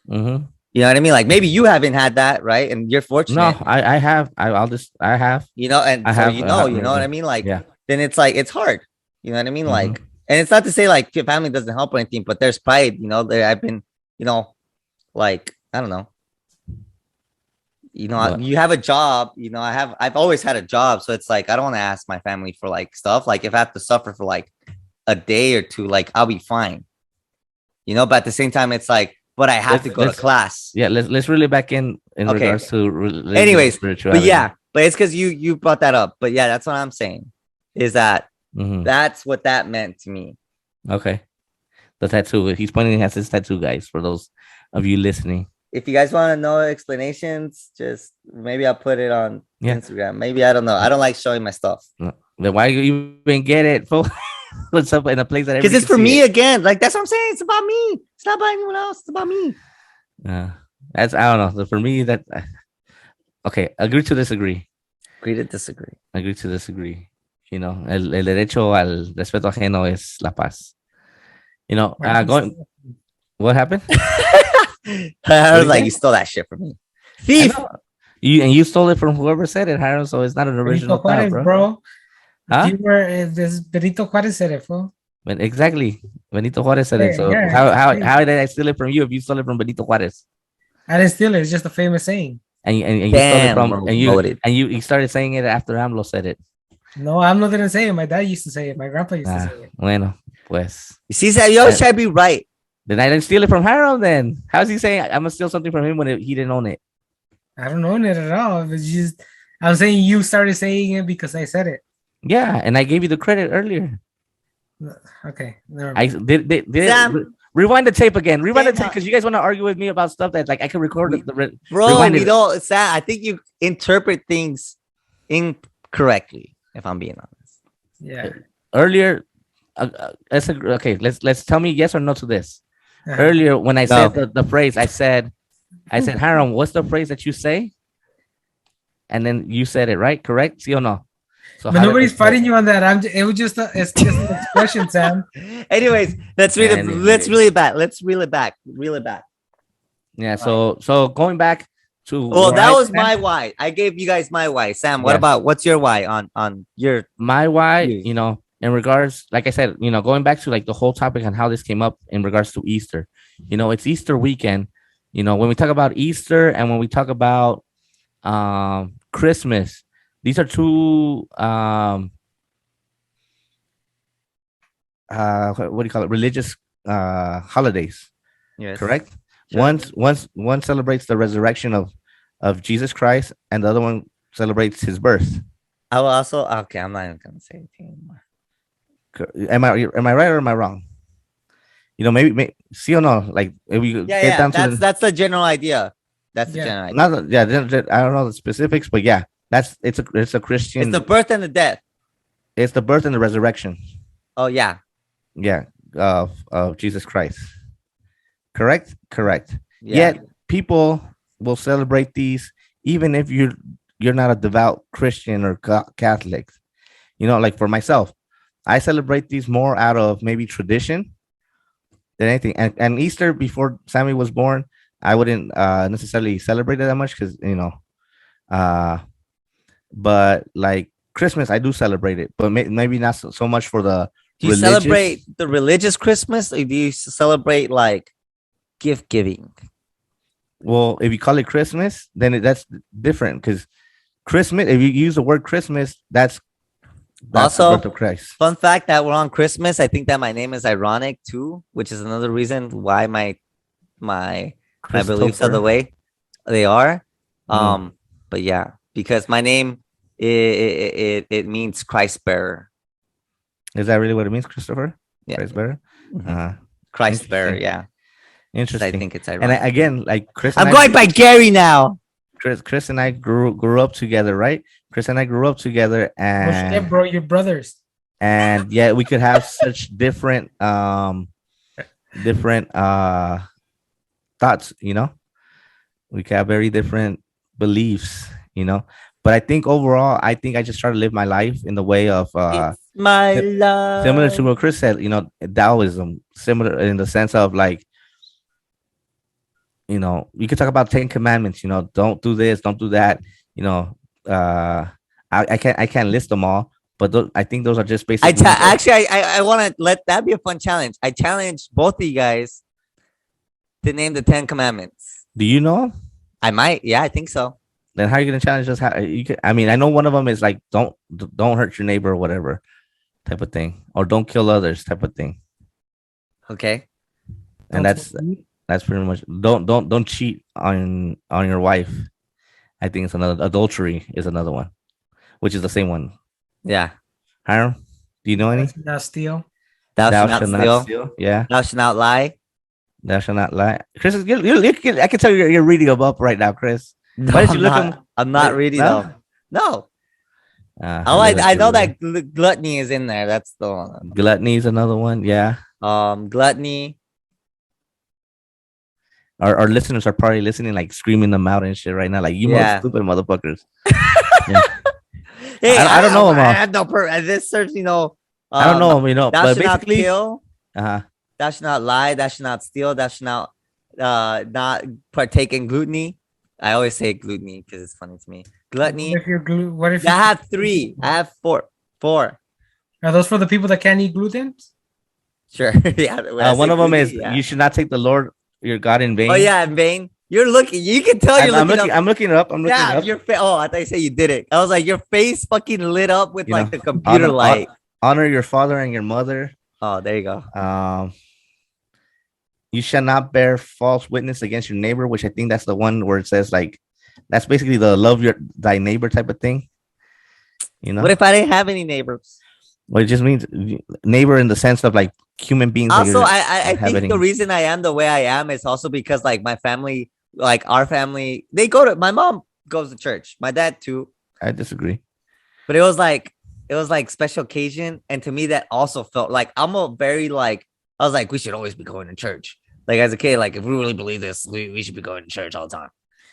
Mhm. You know what I mean? Like maybe you haven't had that, right? And you're fortunate. No, I have. I have. And I so have, you know what I yeah. mean? Like Yeah. then it's like it's hard. You know what I mean? Mhm. Like, and it's not to say like your family doesn't help or anything, but there's pride. There I've been, like I don't know. What? You have a job. I've always had a job, so it's like I don't want to ask my family for like stuff. Like if I have to suffer for like a day or two, like I'll be fine. But at the same time, it's like, but I have to go to class. Yeah, let's really back in Okay. regards to religion, Anyways, spirituality. but it's because you brought that up. But yeah, that's what I'm saying. Is that Mhm. that's what that meant to me. Okay. The tattoo. He's pointing at his tattoo, guys. For those of you listening, If you guys want to know explanations, just maybe I'll put it on Yeah. Instagram. Maybe I don't know. I don't like showing my stuff then why you even get it? Fool? What's up in a place that because everybody it's for can see me it? again. Like that's what I'm saying. It's about me. It's not about anyone else. It's about me. That's I don't know. For me, that okay. Agree to disagree. Agree to disagree. Agree to disagree. El derecho al respeto ajeno es la paz. Going. What happened? I was you like, say? you stole that shit from me. I Thief. know. You stole it from whoever said it, Harold. So it's not an original Benito Juarez, thought, bro. bro. Huh? This Benito Juarez said it, fool. But exactly, Benito Juarez said it. So Yeah. how did I steal it from you if you stole it from Benito Juarez? I didn't steal it. It's just a famous saying. and you stole it Damn, from loaded. you started saying it after AMLO said it. No, I'm not gonna say it. My dad used to say it. My grandpa used to Ah, say it. bueno, pues. You see, Sam, you always try to be right. Then I didn't steal it from Harold. Then how's he saying I'm gonna steal something from him when he didn't own it? I don't own it at all. It's just I'm saying you started saying it because I said it. Yeah, and I gave you the credit earlier. Okay, never I mind. did Sam. rewind the tape again. Rewind the Sam, tape because you guys want to argue with me about stuff that like I can record the Bro, rewind we it. don't, Sam, I think you interpret things incorrectly, if I'm being honest. Yeah. Earlier. Let's tell me yes or no to this. Uh-huh. Earlier when I No. said the phrase, I said, Harold, what's the phrase that you say? And then you said it, right? Correct? See or no? So But nobody's fighting you on that. It was just it's just an expression, Sam. Anyways, let's read it. Let's reel it back. Let's reel it back. Reel it back. Yeah. So going back to Well, where that I was stand, my why. I gave you guys my why. Sam, what Yes. about what's your why on your my why, Yes. in regards, like I said, going back to like the whole topic and how this came up in regards to Easter. It's Easter weekend. When we talk about Easter and when we talk about Christmas, these are two what do you call it? Religious holidays, yes. correct? Sure. One celebrates the resurrection of Jesus Christ, and the other one celebrates his birth. I will also okay. I'm not even gonna say anything anymore. Am I right or am I wrong? Maybe see or no, like if we get Yeah. down to That's the general idea. That's the Yeah. general idea. not I don't know the specifics, but yeah, it's a Christian. It's the birth and the death. It's the birth and the resurrection. Oh yeah. Yeah, of Jesus Christ. Correct. Yeah. Yet people will celebrate these even if you're not a devout Christian or Catholic. Like for myself, I celebrate these more out of maybe tradition than anything. And Easter, before Sammy was born, I wouldn't necessarily celebrate it that much because but like Christmas, I do celebrate it, but maybe not so much for the Do you religious. celebrate the religious Christmas, or do you celebrate like gift giving? Well, if you call it Christmas, then that's different because Christmas, if you use the word Christmas, that's Also, the birth of Christ. Fun fact that we're on Christmas. I think that my name is ironic too, which is another reason why my beliefs are the way they are. But yeah, because my name it means Christ bearer. Is that really what it means, Christopher? Yeah. Christ bearer? Mhm. Christ bearer. Interesting. Yeah. I Interesting. think it's And ironic. again, like Chris, I'm and going by Gary now. Chris and I grew up together, right? Chris and I grew up together, Oh, shit, and bro, you're brothers. yeah, we could have such different thoughts. We could have very different beliefs. But I think overall, I just try to live my life in the way of It's my love. similar to what Chris said, Taoism, similar in the sense of like, you could talk about 10 commandments, don't do this, don't do that, I can't list them all, but I think those are just basic. I want to let that be a fun challenge. I challenge both of you guys to name the 10 commandments. Do you know? I might. Yeah, I think so. Then how are you gonna challenge us? How you can? I mean, I know one of them is like don't hurt your neighbor or whatever type of thing, or don't kill others type of thing. Okay. And that's pretty much don't cheat on your wife. I think it's another. Adultery is another one, which is the same one. Yeah. Hiram, do you know any? Not steal. Thou shalt not steal. Yeah. Thou shalt not lie. Thou shalt not lie. Chris, I can tell you're reading them up right now, Chris. No, Why did you look I'm not Wait, reading no? them. No. I I know that gluttony is in there. That's the one. Gluttony is another one. Yeah. Gluttony. Our listeners are probably listening, like screaming them out and shit right now. Like, you Yeah. stupid motherfuckers. Hey, I don't know them I all. have no this search, I don't know, Thou but shalt not basically, kill. uh-huh. Thou shalt not lie. Thou shalt not steal. Thou shalt not partake in gluttony. I always say gluttony because it's funny to me. Gluttony. What if I have 3. I have 4. Are those for the people that can't eat gluten? Sure. Yeah. when I One say of them gluttony, is yeah. you should not take the Lord your God in vain. Oh yeah, in vain. You're looking. You can tell you're I'm looking looking. up. I'm looking it up. I'm looking Yeah, it up. your face. Oh, I thought you said you did it. I was like, your face fucking lit up with You like know, the computer light. honor your father and your mother. Oh, there you go. You shall not bear false witness against your neighbor, which I think that's the one where it says like that's basically the love your thy neighbor type of thing. You know, What if I didn't have any neighbors? well, it just means neighbor in the sense of like human beings. that Also, you're I think the inhabiting. reason I am the way I am is also because like my family, like our family, they go to. My mom goes to church. My dad too. I disagree. But it was like special occasion, and to me that also felt like I'm a very like I was like we should always be going to church. Like as a kid, like if we really believe this, we should be going to church all the time.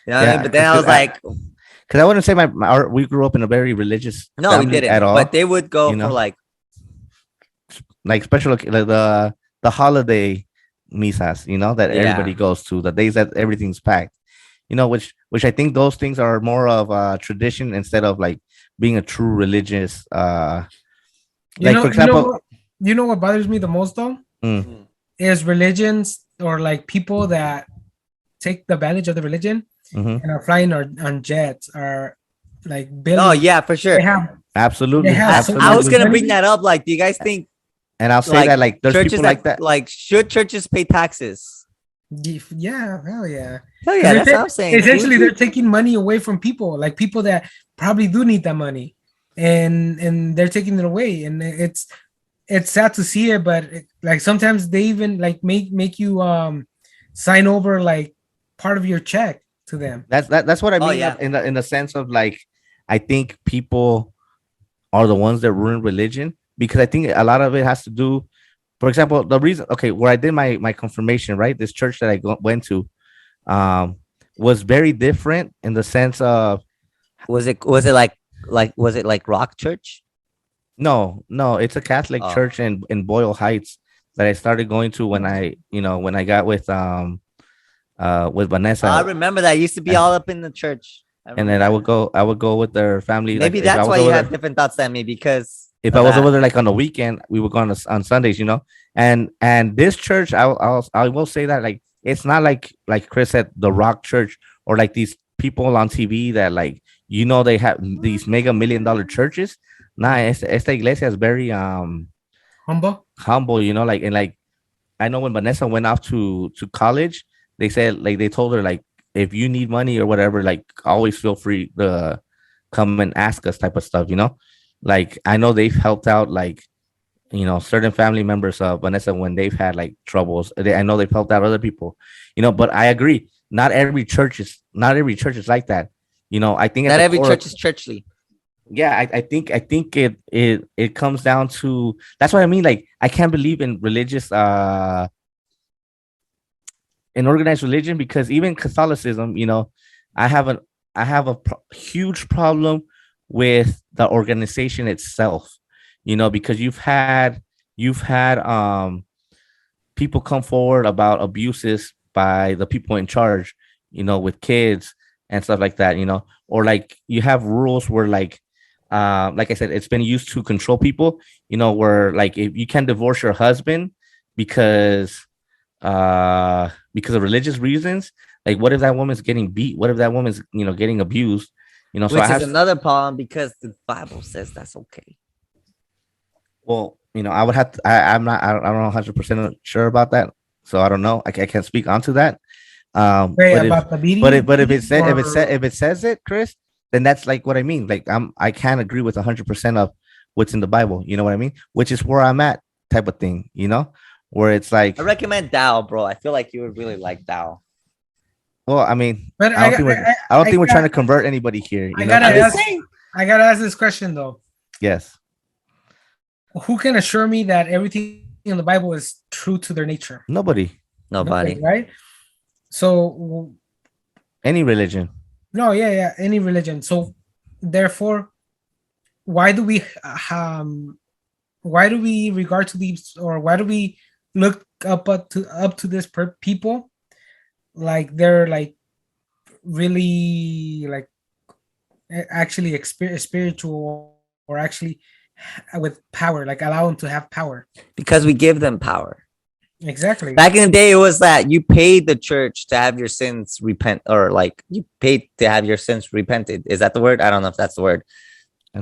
You know what I Yeah, mean? But then I was like, because I wouldn't say we grew up in a very religious no, we family didn't. at all. But they would go you know? for like Like special like the holiday misas, you know, that everybody goes to, the days that everything's packed, you know, which I think those things are more of a tradition instead of like being a true religious like for example, you know what bothers me the most though Mm. is religions or like people that take the advantage of the religion Mhm. and are flying on jets are like oh yeah, for sure. They have Absolutely, They have absolutely. I was gonna Money? bring that up. Like, do you guys think and I'll say like, that like there's churches people like that. like should churches pay taxes? yeah, hell yeah. Hell yeah, that's They're what I'm saying. Essentially, they're taking money away from people, like people that probably do need that money, and they're taking it away, and it's sad to see it, but like sometimes they even like make you sign over like part of your check to them. That's what I mean yeah. in the sense of like I think people are the ones that ruin religion because I think a lot of it has to do, for example, the reason where I did my confirmation, right? This church that I went to was very different in the sense of Was it like rock church? no, it's a Catholic Oh. church in Boyle Heights that I started going to when I got with Vanessa. I remember that. I used to be all up in the church. And then I would go with their family. Maybe like, if I that's was why you over have there- different thoughts than me because if of I was that. over there like on the weekend, we would go on Sundays, you know. And this church, I will say that like it's not like Chris said, the rock church or like these people on TV that like they have these mega $1 million churches. Nah, esta iglesia is very humble, you know, like and like I know when Vanessa went off to college, they said like they told her like if you need money or whatever, like always feel free to come and ask us type of stuff, you know. Like I know they've helped out like certain family members of Vanessa when they've had like troubles. I know they've helped out other people, but I agree. Not every church is like that. I think Not every church is churchly. Yeah, I think it comes down to that's what I mean. Like I can't believe in religious in organized religion because even Catholicism, I have a huge problem with the organization itself, because you've had people come forward about abuses by the people in charge, with kids and stuff like that, or like you have rules where like I said, it's been used to control people, where like if you can't divorce your husband because of religious reasons, like what if that woman's getting beat? What if that woman's getting abused? So which is another problem because the Bible says that's okay. Well, I would have to, I'm not 100% sure about that, so I don't know. I can't speak onto that. But if it says it, Chris, then that's like what I mean. Like I can't agree with 100% of what's in the Bible. You know what I mean? Which is where I'm at, type of thing. Where it's like I recommend Dao, bro. I feel like you would really like Dao. Well, I mean, but I don't think we're trying to convert anybody here. I gotta ask this question though. Yes. Who can assure me that everything in the Bible is true to their nature? Nobody, right? So any religion. No, yeah, any religion. So therefore, why do we regard to these, or why do we look up to this people like they're like really like actually spiritual or actually with power, like allow them to have power? Because we give them power. Exactly. Back in the day, it was that you paid the church to have your sins repent, or like you paid to have your sins repented. Is that the word? I don't know if that's the word,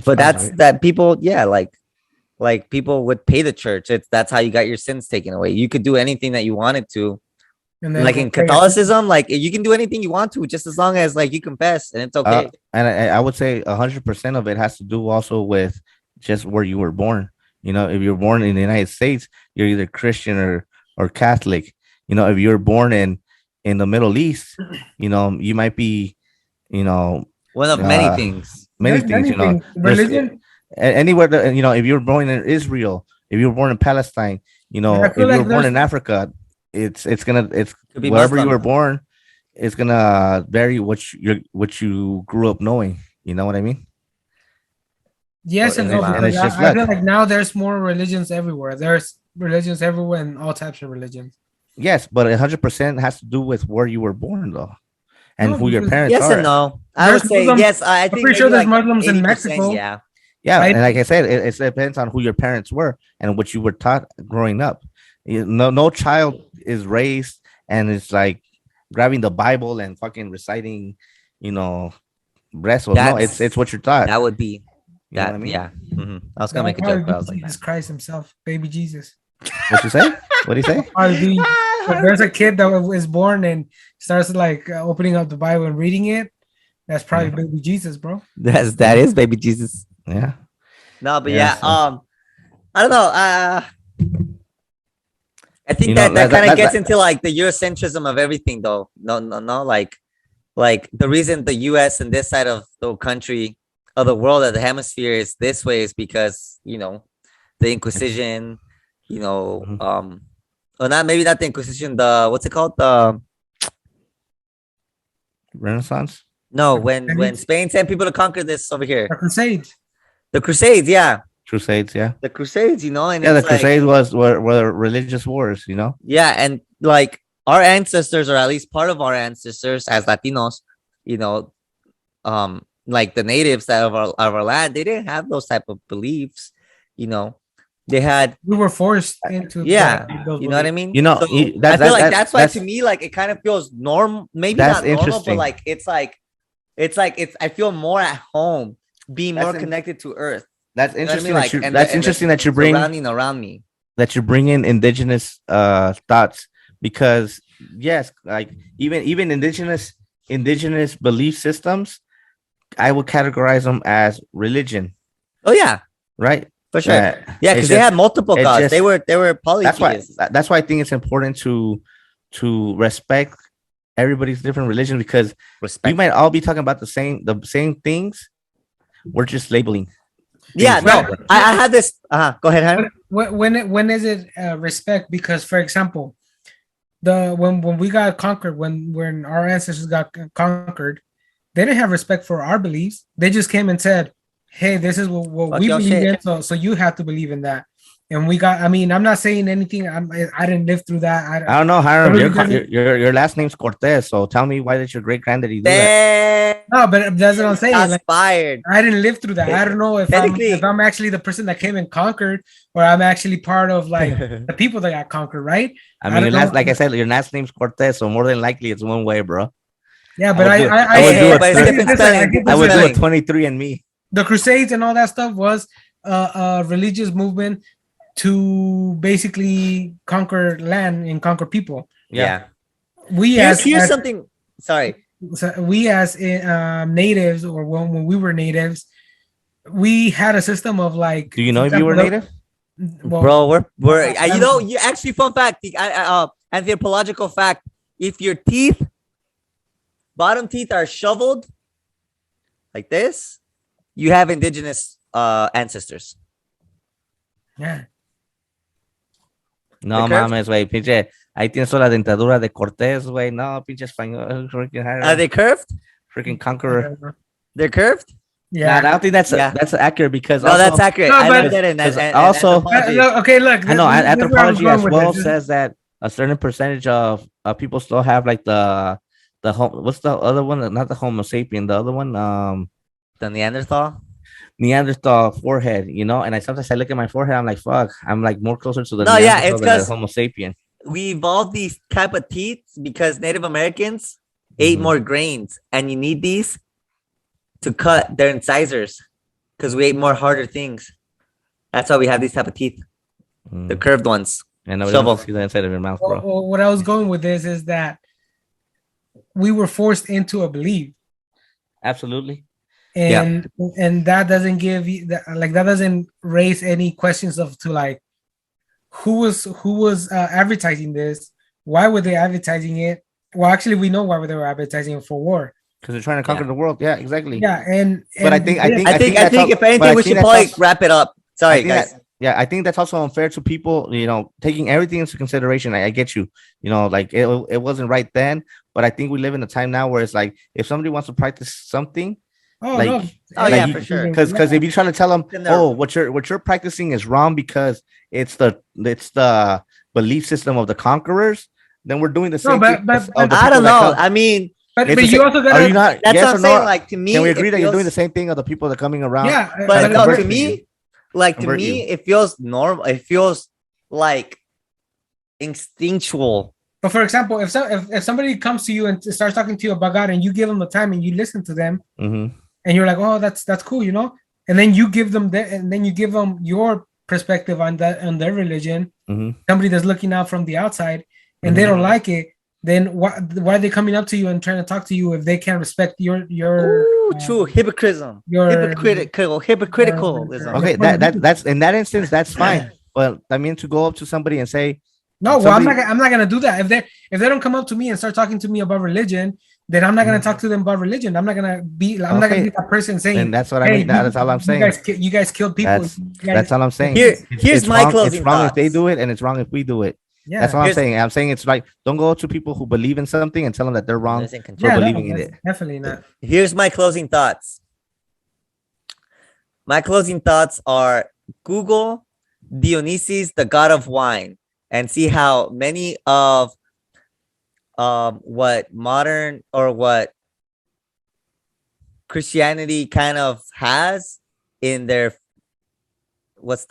but that's right. that people, yeah, like people would pay the church. That's how you got your sins taken away. You could do anything that you wanted to. And then Like go in pay it. Catholicism, like you can do anything you want to, just as long as like you confess and it's okay. And I would say 100% of it has to do also with just where you were born. You know, if you're born in the United States, you're either Christian or Catholic. You know, if you're born in the Middle East, you know, you might be, you know, One of many uh, things. many There's things. You know, things. there's Religion. anywhere that, you know, if you're born in Israel, if you were born in Palestine, you know, I if feel you like were born there's- in Africa, it's Could be wherever you Muslim. were born, it's gonna vary what you grew up knowing. You know what I mean? Yes and And no, it's- because it's just I feel luck. like now there's more religions everywhere. There's religions everywhere and all types of religions. Yes, but 100% has to do with where you were born, though, and No, who your because- parents Yes are. and no. I There's would say Muslims- yes. I think pretty sure maybe there's like Muslims in 80%, Mexico. Yeah. Yeah, Right? and like I said, it depends on who your parents were and what you were taught growing up. No child is raised and it's like grabbing the Bible and fucking reciting, you know, wrestle. No, That's- it's what you're taught. That would be You know that. what I mean? Yeah. I was That gonna would make a probably joke, but I be was like, Jesus Christ himself, baby Jesus. What you say? What do you say? Probably be- if there's a kid that was born and starts like opening up the Bible and reading it, that's probably baby Jesus, bro. that is baby Jesus. Yeah. No, but Yeah, yeah, so- I don't know. I think You know, that kind of that- gets that- into like the Eurocentrism of everything, though. No, like the reason the U.S. and this side of the country, of the world, of the hemisphere is this way is because the Inquisition, Mhm. or not maybe not the Inquisition, the what's it called? The Renaissance. no, when Spain sent people to conquer this over here, The Crusades. the Crusades, yeah, Crusades, yeah. the Crusades, and Yeah, the it's like- Crusades were religious wars, you know. Yeah, and like our ancestors, or at least part of our ancestors as Latinos, like the natives of our land, they didn't have those type of beliefs. They had, We were forced into yeah, those you know what I beliefs. mean. You know, So, that- I feel like that- that's why that's- to me, like it kind of feels maybe That's not normal, but interesting. like it's I feel more at home, being That's more in- connected to Earth. That's You know what I interesting. mean? Like, That you, and that's the interesting that you bring surrounding around me. that you bring in indigenous thoughts, because yes, like even indigenous belief systems, I would categorize them as religion, Oh yeah, right? for sure. Uh, Yeah, it's because they just- had multiple it's gods. just- They were polytheists. that's why I think it's important to respect everybody's different religion, because we Respect. might all be talking about the same things. We're just labeling. Yeah, things no, different. I had this. Go ahead, Henry. When is it respect? Because for example, when we got conquered, when our ancestors got conquered, they didn't have respect for our beliefs. They just came and said, "Hey, this is what Fuck we your believe shit." in, so you have to believe in that." And we got. I mean, I'm not saying anything. I didn't live through that. I don't know, Hiram. Everybody Your last name's Cortez, so tell me, why did your great granddaddy do that? Damn, No, but that's what I'm saying. shots Like, fired. I didn't live through that. I don't know Technically- if I'm actually the person that came and conquered, or I'm actually part of like the people that got conquered, right? I I mean, don't your last, know. like I said, your last name's Cortez, so more than likely it's one way, bro. Yeah, but I would do- I I would do it. But it's I- different listen, spelling. get I would this do right. a 23 and me. The Crusades and all that stuff was a religious movement to basically conquer land and conquer people. Yeah. We Here's as something. Sorry. we as natives, or when we were natives, we had a system of like. Do you know if you were native? Well, Bro, we're I- you actually, fun fact, anthropological fact, if your bottom teeth are shoveled like this, you have indigenous ancestors. yeah. No ¿De curved? mames, güey, pinche. Ahí tienes toda la dentadura de Cortés, güey. No, pinche español. Freaking, Are they curved? freaking conqueror. They're curved? Yeah. Nah, I don't think that's Yeah. that's accurate, because No, also, that's accurate. No, I but- learned that in because in also- anthropology. Look, okay, look. I know this is where I was anthropology going as with well this. says that a certain percentage of people still have like the what's the other one? Not the Homo sapien, the other one, The Neanderthal? Neanderthal forehead, you know. And sometimes I look at my forehead, I'm like, fuck, I'm like more closer to the No, yeah, Neanderthal it's than the 'cause- Homo sapien. we evolved these type of teeth because Native Americans ate Mhm. more grains, and you need these to cut their incisors because we ate more harder things. That's why we have these type of teeth, the Mm. curved ones. And we Shovel. don't see the inside of your mouth, bro. Well, what I was going with this is that we were forced into a belief, Absolutely. and that doesn't give you that, like, that doesn't raise any questions of to like who was advertising this, why were they advertising it. Well, actually, we know why they were advertising it for war. Because they're trying to conquer the world. Yeah, exactly. Yeah, and But I and think I think if anything, we should probably wrap it up. Sorry, guys. I think that's also unfair to people, taking everything into consideration. I get you, like it wasn't right then, but I think we live in a time now where it's like if somebody wants to practice something, oh like, no, Oh, like yeah, you- for sure. because if you're trying to tell them, Then they're- oh, what you're practicing is wrong because it's the belief system of the conquerors, then we're doing the same but- thing. but- of the I don't people that know. come. I mean, but It's the you same- also Are gotta you not? that's yes what or I'm saying. no? Like, to me, Can we it agree that you're feels- doing the same thing of the people that are coming around? yeah, But Like, no, convert to you. me, like to Convert me, you. it feels normal. It feels like instinctual. But for example, if somebody comes to you and starts talking to you about God, and you give them the time and you listen to them, Mhm. and you're like, oh, that's cool, and then you give them and then you give them your perspective on their religion. Mhm. Somebody that's looking out from the outside, and they don't like it, then why are they coming up to you and trying to talk to you if they can't respect your Ooh, true hypocritism, hypocriticalism. Okay, that's in that instance, that's fine. But I mean, to go up to somebody and say, No, well, somebody- I'm not gonna do that. If they don't come up to me and start talking to me about religion, then I'm not gonna talk to them about religion. I'm not gonna be that person saying. and that's what I "Hey, mean. That's all I'm saying. You guys killed people. That's all I'm saying. Here's It's my wrong, closing It's wrong if they thoughts. do it, and it's wrong if we do it. Yeah, That's all I'm Here's- saying. I'm saying it's like don't go to people who believe in something and tell them that they're wrong Listen, for control. yeah, no, believing in that's it. definitely not. Here's my closing thoughts. My closing thoughts are Google Dionysus, the god of wine, and see how many of what modern or what Christianity kind of has in their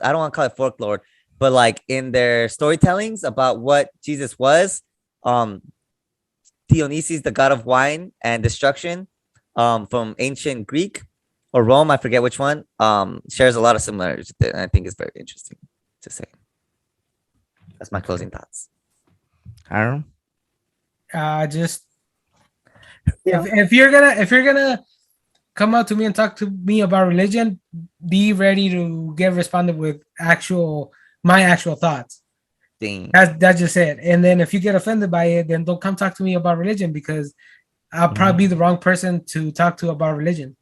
I don't want to call it folklore, but like in their storytellings about what Jesus was. Dionysus, the god of wine and destruction, from ancient Greek or Rome, I forget which one, shares a lot of similarities with it, and I think it's very interesting to say. That's my closing thoughts. Aaron? Just if you're gonna come up to me and talk to me about religion, be ready to get responded with my actual thoughts. Dang. That's just it. And then if you get offended by it, then don't come talk to me about religion, because I'll probably be the wrong person to talk to about religion.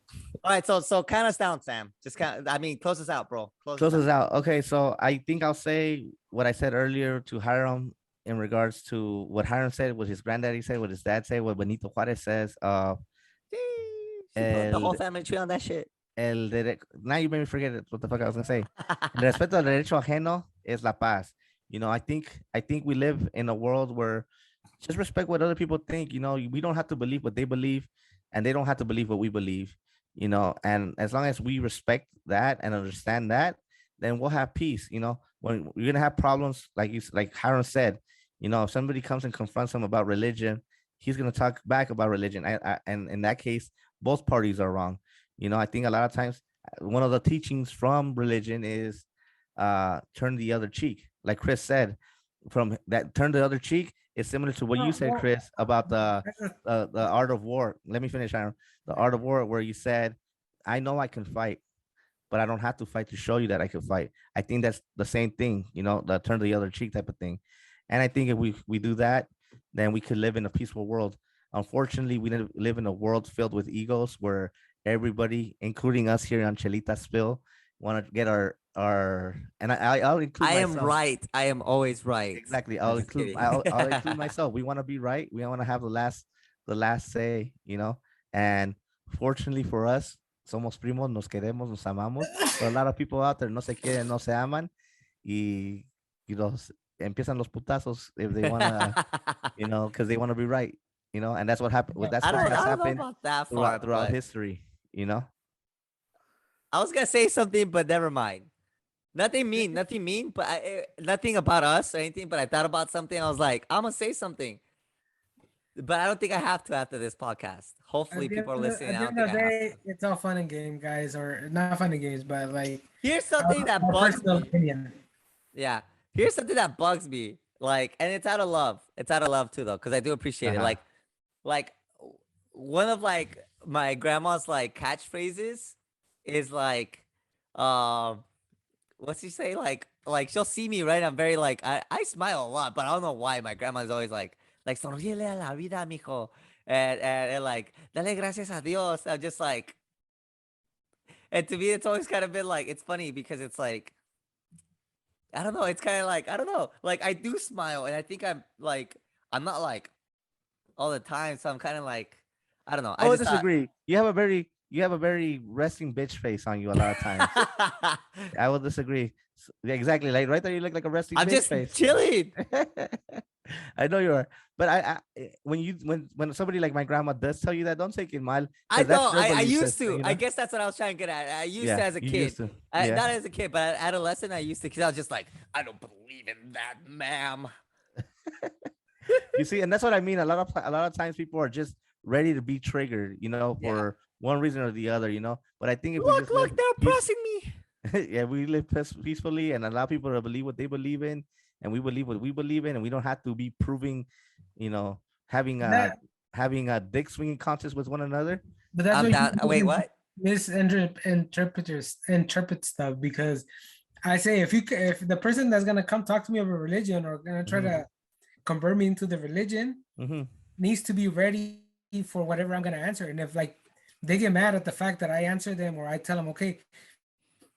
All right, so count us down, Sam. Just close us out, bro. Close us out. Okay, so I think I'll say what I said earlier to Hiram in regards to what Hiram said, what his granddaddy said, what his dad said, what Benito Juarez says. The whole family tree on that shit. Now you made me forget what the fuck I was gonna say. El respeto al derecho ajeno es la paz. I think we live in a world where just respect what other people think. We don't have to believe what they believe, and they don't have to believe what we believe. And as long as we respect that and understand that, then we'll have peace. When you're gonna have problems, like Hiram said, if somebody comes and confronts him about religion, he's gonna talk back about religion. And in that case, both parties are wrong. I think a lot of times one of the teachings from religion is turn the other cheek. Like Chris said, from that turn the other cheek is similar to what you said, Chris, about the art of war. Let me finish, Aaron. The art of war, where you said, I know I can fight, but I don't have to fight to show you that I can fight. I think that's the same thing, the turn the other cheek type of thing. And I think if we do that, then we could live in a peaceful world. Unfortunately, we live in a world filled with egos where everybody, including us here on Chelita Spill, want to get our and I'll include I myself. am right. I am always right. Exactly. I'm I'll just include kidding. I'll include myself. We want to be right. We want to have the last say, And fortunately for us, somos primos, nos queremos, nos amamos. But a lot of people out there no se quieren, no se aman, y empiezan los putazos if they want to, because they want to be right, and that's what happened. That's I what don't has know happened about that far, throughout but history. I was gonna say something, but never mind. Nothing mean, but nothing about us or anything. But I thought about something. I was like, I'm gonna say something, but I don't think I have to after this podcast. Hopefully, people are listening. I At the don't end of think the I have. day, it's all fun and game, guys, or not fun and games, but like Here's something that our bugs personal me. opinion. Yeah, here's something that bugs me. Like, and it's out of love. It's out of love too, though, because I do appreciate it. Uh-huh. Like one of like my grandma's like catchphrases is like, what's she say? Like she'll see me, right? I'm very like I smile a lot, but I don't know why. My grandma's always like sonríele a la vida, mijo, and like dale gracias a Dios. I'm just like, and to me, it's always kind of been like it's funny because it's like I don't know. It's kind of like I don't know. Like I do smile, and I think I'm not like all the time, so I'm kind of like I don't know. I would just thought- disagree. You have a very resting bitch face on you a lot of times. I will disagree. Yeah, exactly. Like right there, you look like a resting I'm bitch just face. chilling. I know you are, but when somebody like my grandma does tell you that, don't take it mal. I 'cause that's know. their I belief used system, to. you know? I guess that's what I was trying to get at. I used to as a you kid. used to. Yeah. Not as a kid, but adolescent, I used to. Because I was just like, I don't believe in that, ma'am. You see, and that's what I mean. A lot of times people are just ready to be triggered, you know, Yeah. for one reason or the other, you know. But I think if we Look, just look, live they're peace- pressing me. yeah, we live peacefully and allow people to believe what they believe in, and we believe what we believe in, and we don't have to be proving, you know, having a dick swinging contest with one another. But that's I'm what down. Wait, what? Misinterpret stuff because I say if the person that's gonna come talk to me about religion or gonna try to convert me into the religion Mm-hmm. needs to be ready for whatever I'm gonna answer. And if like they get mad at the fact that I answer them or I tell them, okay,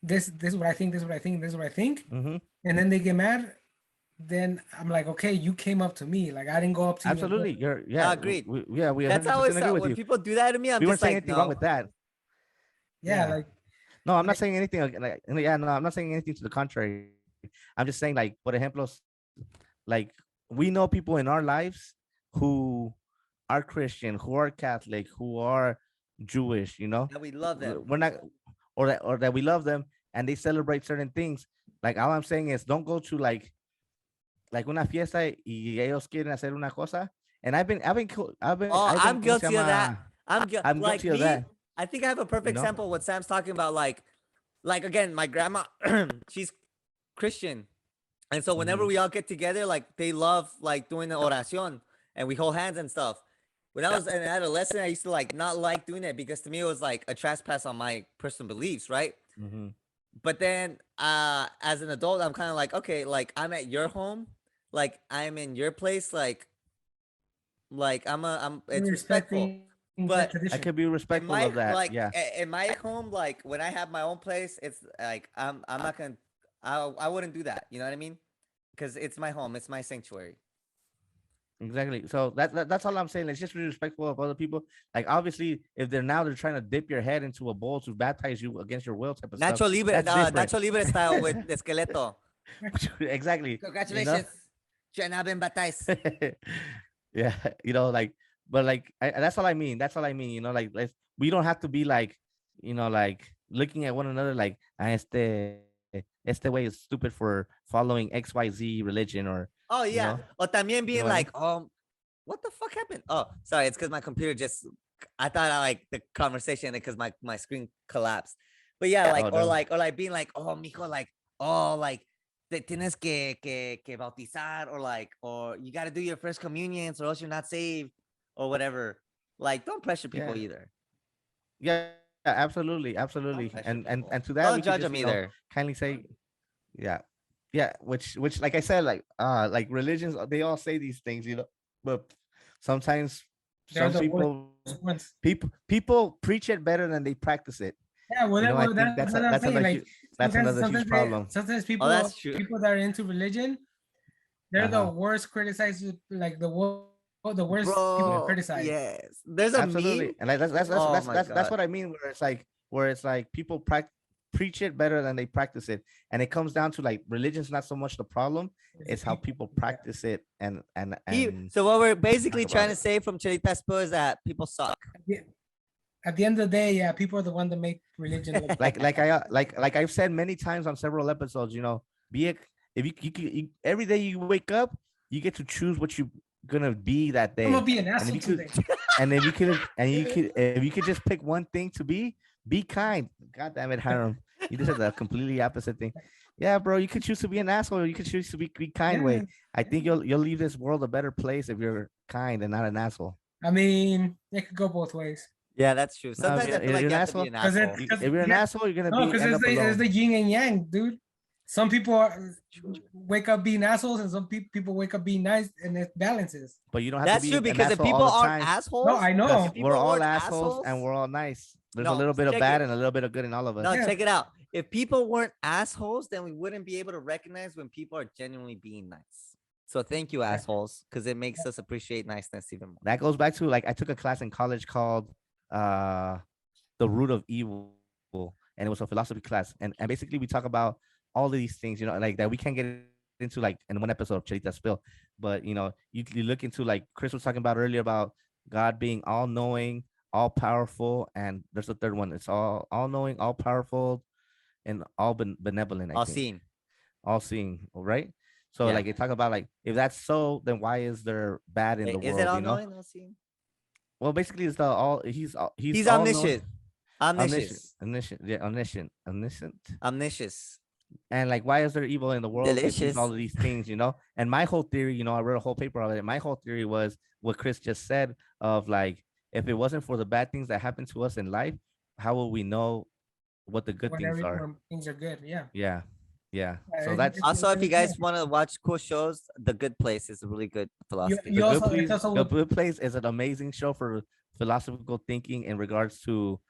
this is what I think, this is what I think, this is what I think, Mm-hmm. and then they get mad, then I'm like, okay, you came up to me, like I didn't go up to Absolutely, you. agreed. We That's 100% how it's agree with when you. people do that to me. I'm We weren't just saying like, anything no. wrong with that. Yeah, Yeah. like No, I'm not Like- saying anything. No, I'm not saying anything to the contrary. I'm just saying, like, por ejemplo, like we know people in our lives who are Christian, who are Catholic, who are Jewish. You know, And we love them. we're not, or that we love them and they celebrate certain things. Like all I'm saying is, don't go to like una fiesta y ellos quieren hacer una cosa. And I've been, Oh, I've been, I'm ¿cómo se guilty of llama? that. I'm I'm like guilty of me. that. I think I have a perfect know? example of what Sam's talking about. Like again, my grandma, she's Christian, and so whenever Mhm. we all get together, like they love like doing the oración and we hold hands and stuff. When I was an adolescent, I used to like not like doing it because to me it was like a trespass on my personal beliefs, right? Mhm. But then as an adult, I'm kind of like, okay, like I'm at your home, like I'm in your place, like I'm it's respectful. respecting but the I tradition. could be In respectful my of that. like Yeah. in my home, like when I have my own place, it's like I'm not gonna I wouldn't do that. You know what I mean? Because it's my home, it's my sanctuary. Exactly. So that's all I'm saying. It's just be respectful of other people. Like obviously, if they're trying to dip your head into a bowl to baptize you against your will type of Nacho stuff. Libre, that's different. Nacho Libre style with Esqueleto. Exactly. Congratulations, you have been baptized. Yeah, you know, like, but like, that's all I mean. That's all I mean. You know, like, we don't have to be like, you know, like looking at one another like, este way is stupid for following XYZ religion or. Oh You yeah. know? Or también being what I like, what the fuck happened? Oh, sorry, it's because my computer just I thought I like the conversation because my screen collapsed. But yeah, like Oh, or no. like being like, oh mijo, like, oh like te tienes que bautizar or you gotta do your first communions or else you're not saved or whatever. Like, don't pressure people Yeah. either. Yeah, absolutely, Don't absolutely. pressure And people. to that, Don't we could judge just, them you know, either. kindly say, yeah, which like I said, like religions, they all say these things, you know, but sometimes They're some the people ones. people preach it better than they practice it. Yeah, well, You know, I well, think that's what I'm saying. Like that's another huge sometimes problem. sometimes people that's true. people that are into religion, they're the Uh-huh. worst criticized, like the worst people to Bro, criticize. yes. There's a Absolutely, meme. and like that's Oh that's my that's, that's God. what I mean. Where it's like people preach it better than they practice it, and it comes down to like religion's not so much the problem; it's how people practice it and So what we're basically talk about trying to it. say from Chelita Expo is that people suck. at the end of the day, yeah, people are the one that make religion. Look like I've said many times on several episodes, you know, if you every day you wake up, you get to choose what you're gonna be that day. I'm gonna be an And asshole if you could, today. and if you could just pick one thing to be kind. God damn it, Hiram. You just said the completely opposite thing. Yeah, bro, you could choose to be an asshole. You could choose to be kind way. Yeah. I think you'll leave this world a better place if you're kind and not an asshole. I mean, it could go both ways. Yeah, that's true. Sometimes yeah, I feel like you're you an have to be an asshole? 'Cause asshole. Because- If you're an yeah. asshole, you're gonna No, be because end it's up the alone. yin and yang, dude. Some people wake up being assholes, and some people wake up being nice, and it balances. But you don't have That's to be true an because if asshole people all the aren't time. assholes, No, I know. Because if people we're all weren't assholes and we're all nice. There's a No, little bit of check bad it. and a little bit of good in all of us. No, Yeah. check it out. If people weren't assholes, then we wouldn't be able to recognize when people are genuinely being nice. So thank you, assholes, because it makes us appreciate niceness even more. That goes back to like I took a class in college called The Root of Evil, and it was a philosophy class. And basically we talk about all of these things, you know, like that we can't get into like in one episode of Chelita Spill. But you know, you look into like Chris was talking about earlier about God being all knowing, all powerful, and there's a third one. It's all knowing, all powerful, and all benevolent. I All think. seeing. All seeing, right? So Yeah. like they talk about like if that's so, then why is there bad in the Is world? it all You know? knowing, all seeing? Well, basically, it's the all he's He's all omniscient. Omniscious. omniscient. Omniscious. And like, why is there evil in the world? If he's Delicious. all of these things, you know. And my whole theory, you know, I wrote a whole paper on it. My whole theory was what Chris just said of like, if it wasn't for the bad things that happen to us in life, how will we know what the good things are? When things are good, yeah. Yeah, yeah. So Yeah, that's it's- Also, if you Yeah. guys want to watch cool shows, The Good Place is a really good philosophy. you The also- Good it's Place, also- The Good Place is an amazing show for philosophical thinking in regards to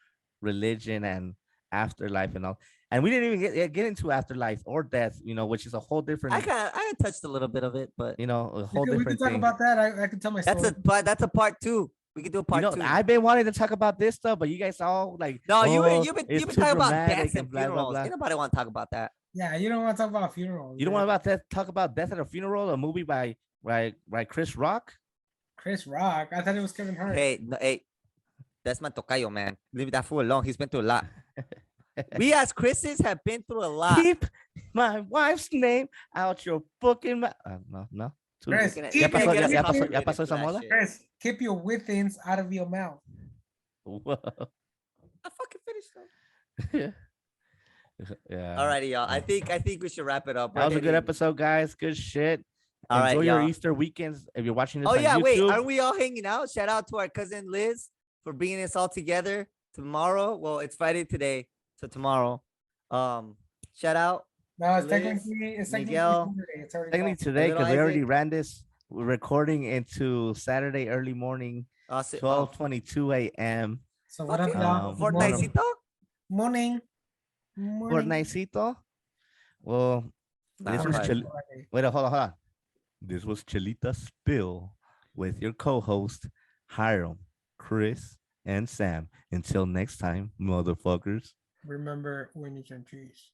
religion and afterlife and all. And we didn't even get into afterlife or death, you know, which is a whole different, I touched a little bit of it, but you know, a We whole could different talk thing. about that. I could tell my that's story. that's a part two. We could do a You part know, two. I've been wanting to talk about this stuff, but you guys all like, No, oh, you've been it's talking too about dramatic deaths and blah, blah, funerals. blah. Ain't nobody want to talk about that. Yeah, you don't want to talk about funerals. You don't yeah. want to talk about death at a funeral, a movie by Chris Rock. Chris Rock. I thought it was Kevin Hart. Hey, that's my tocayo, man. Leave that fool alone. He's been through a lot. We as Chris's have been through a lot. Keep my wife's name out your fucking mouth. No. Too- Chris, You're gonna- keep you're gonna it- get us ya pasó- copyrighted ya pasó for esa that moda? shit. Chris, keep your withins out of your mouth. Whoa. I fucking finished though. Yeah. Alrighty, y'all. I think we should wrap it up. That was a good episode, guys. Good shit. All right, Enjoy your y'all. Easter weekends. If you're watching this Oh on yeah, wait. YouTube, Are we all hanging out? Shout out to our cousin Liz for bringing us all together tomorrow. Well, it's Friday today, so tomorrow. Shout out. No, it's Liz, technically Miguel. Saturday. It's already technically gone. today, Little because we already Isaac. ran this recording into Saturday early morning, I'll say, 12:22 a.m. So what up, fucking y'all? Good morning. Fortnitecito? Morning. Fortnitecito. Well, Nah, this was right. Chel- wait, hold on. This was Chelita Spill with your co-host Hiram, Chris, and Sam. Until next time, motherfuckers. Remember when you can choose.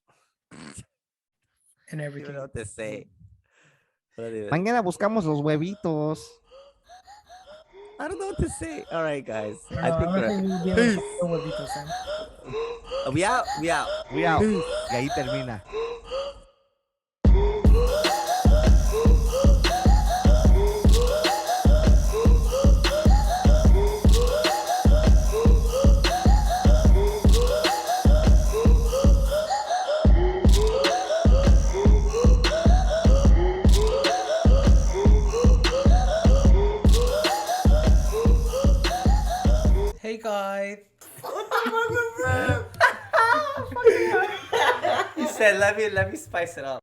And I don't everything. know what to say. What do I do? Mañana buscamos los huevitos. I don't know what to say. All right, guys. No, I think don't we're think we'll be able to go with Vito, Sam. we out. We out. We out. Y ahí termina. Hey guys. He said, let me spice it up.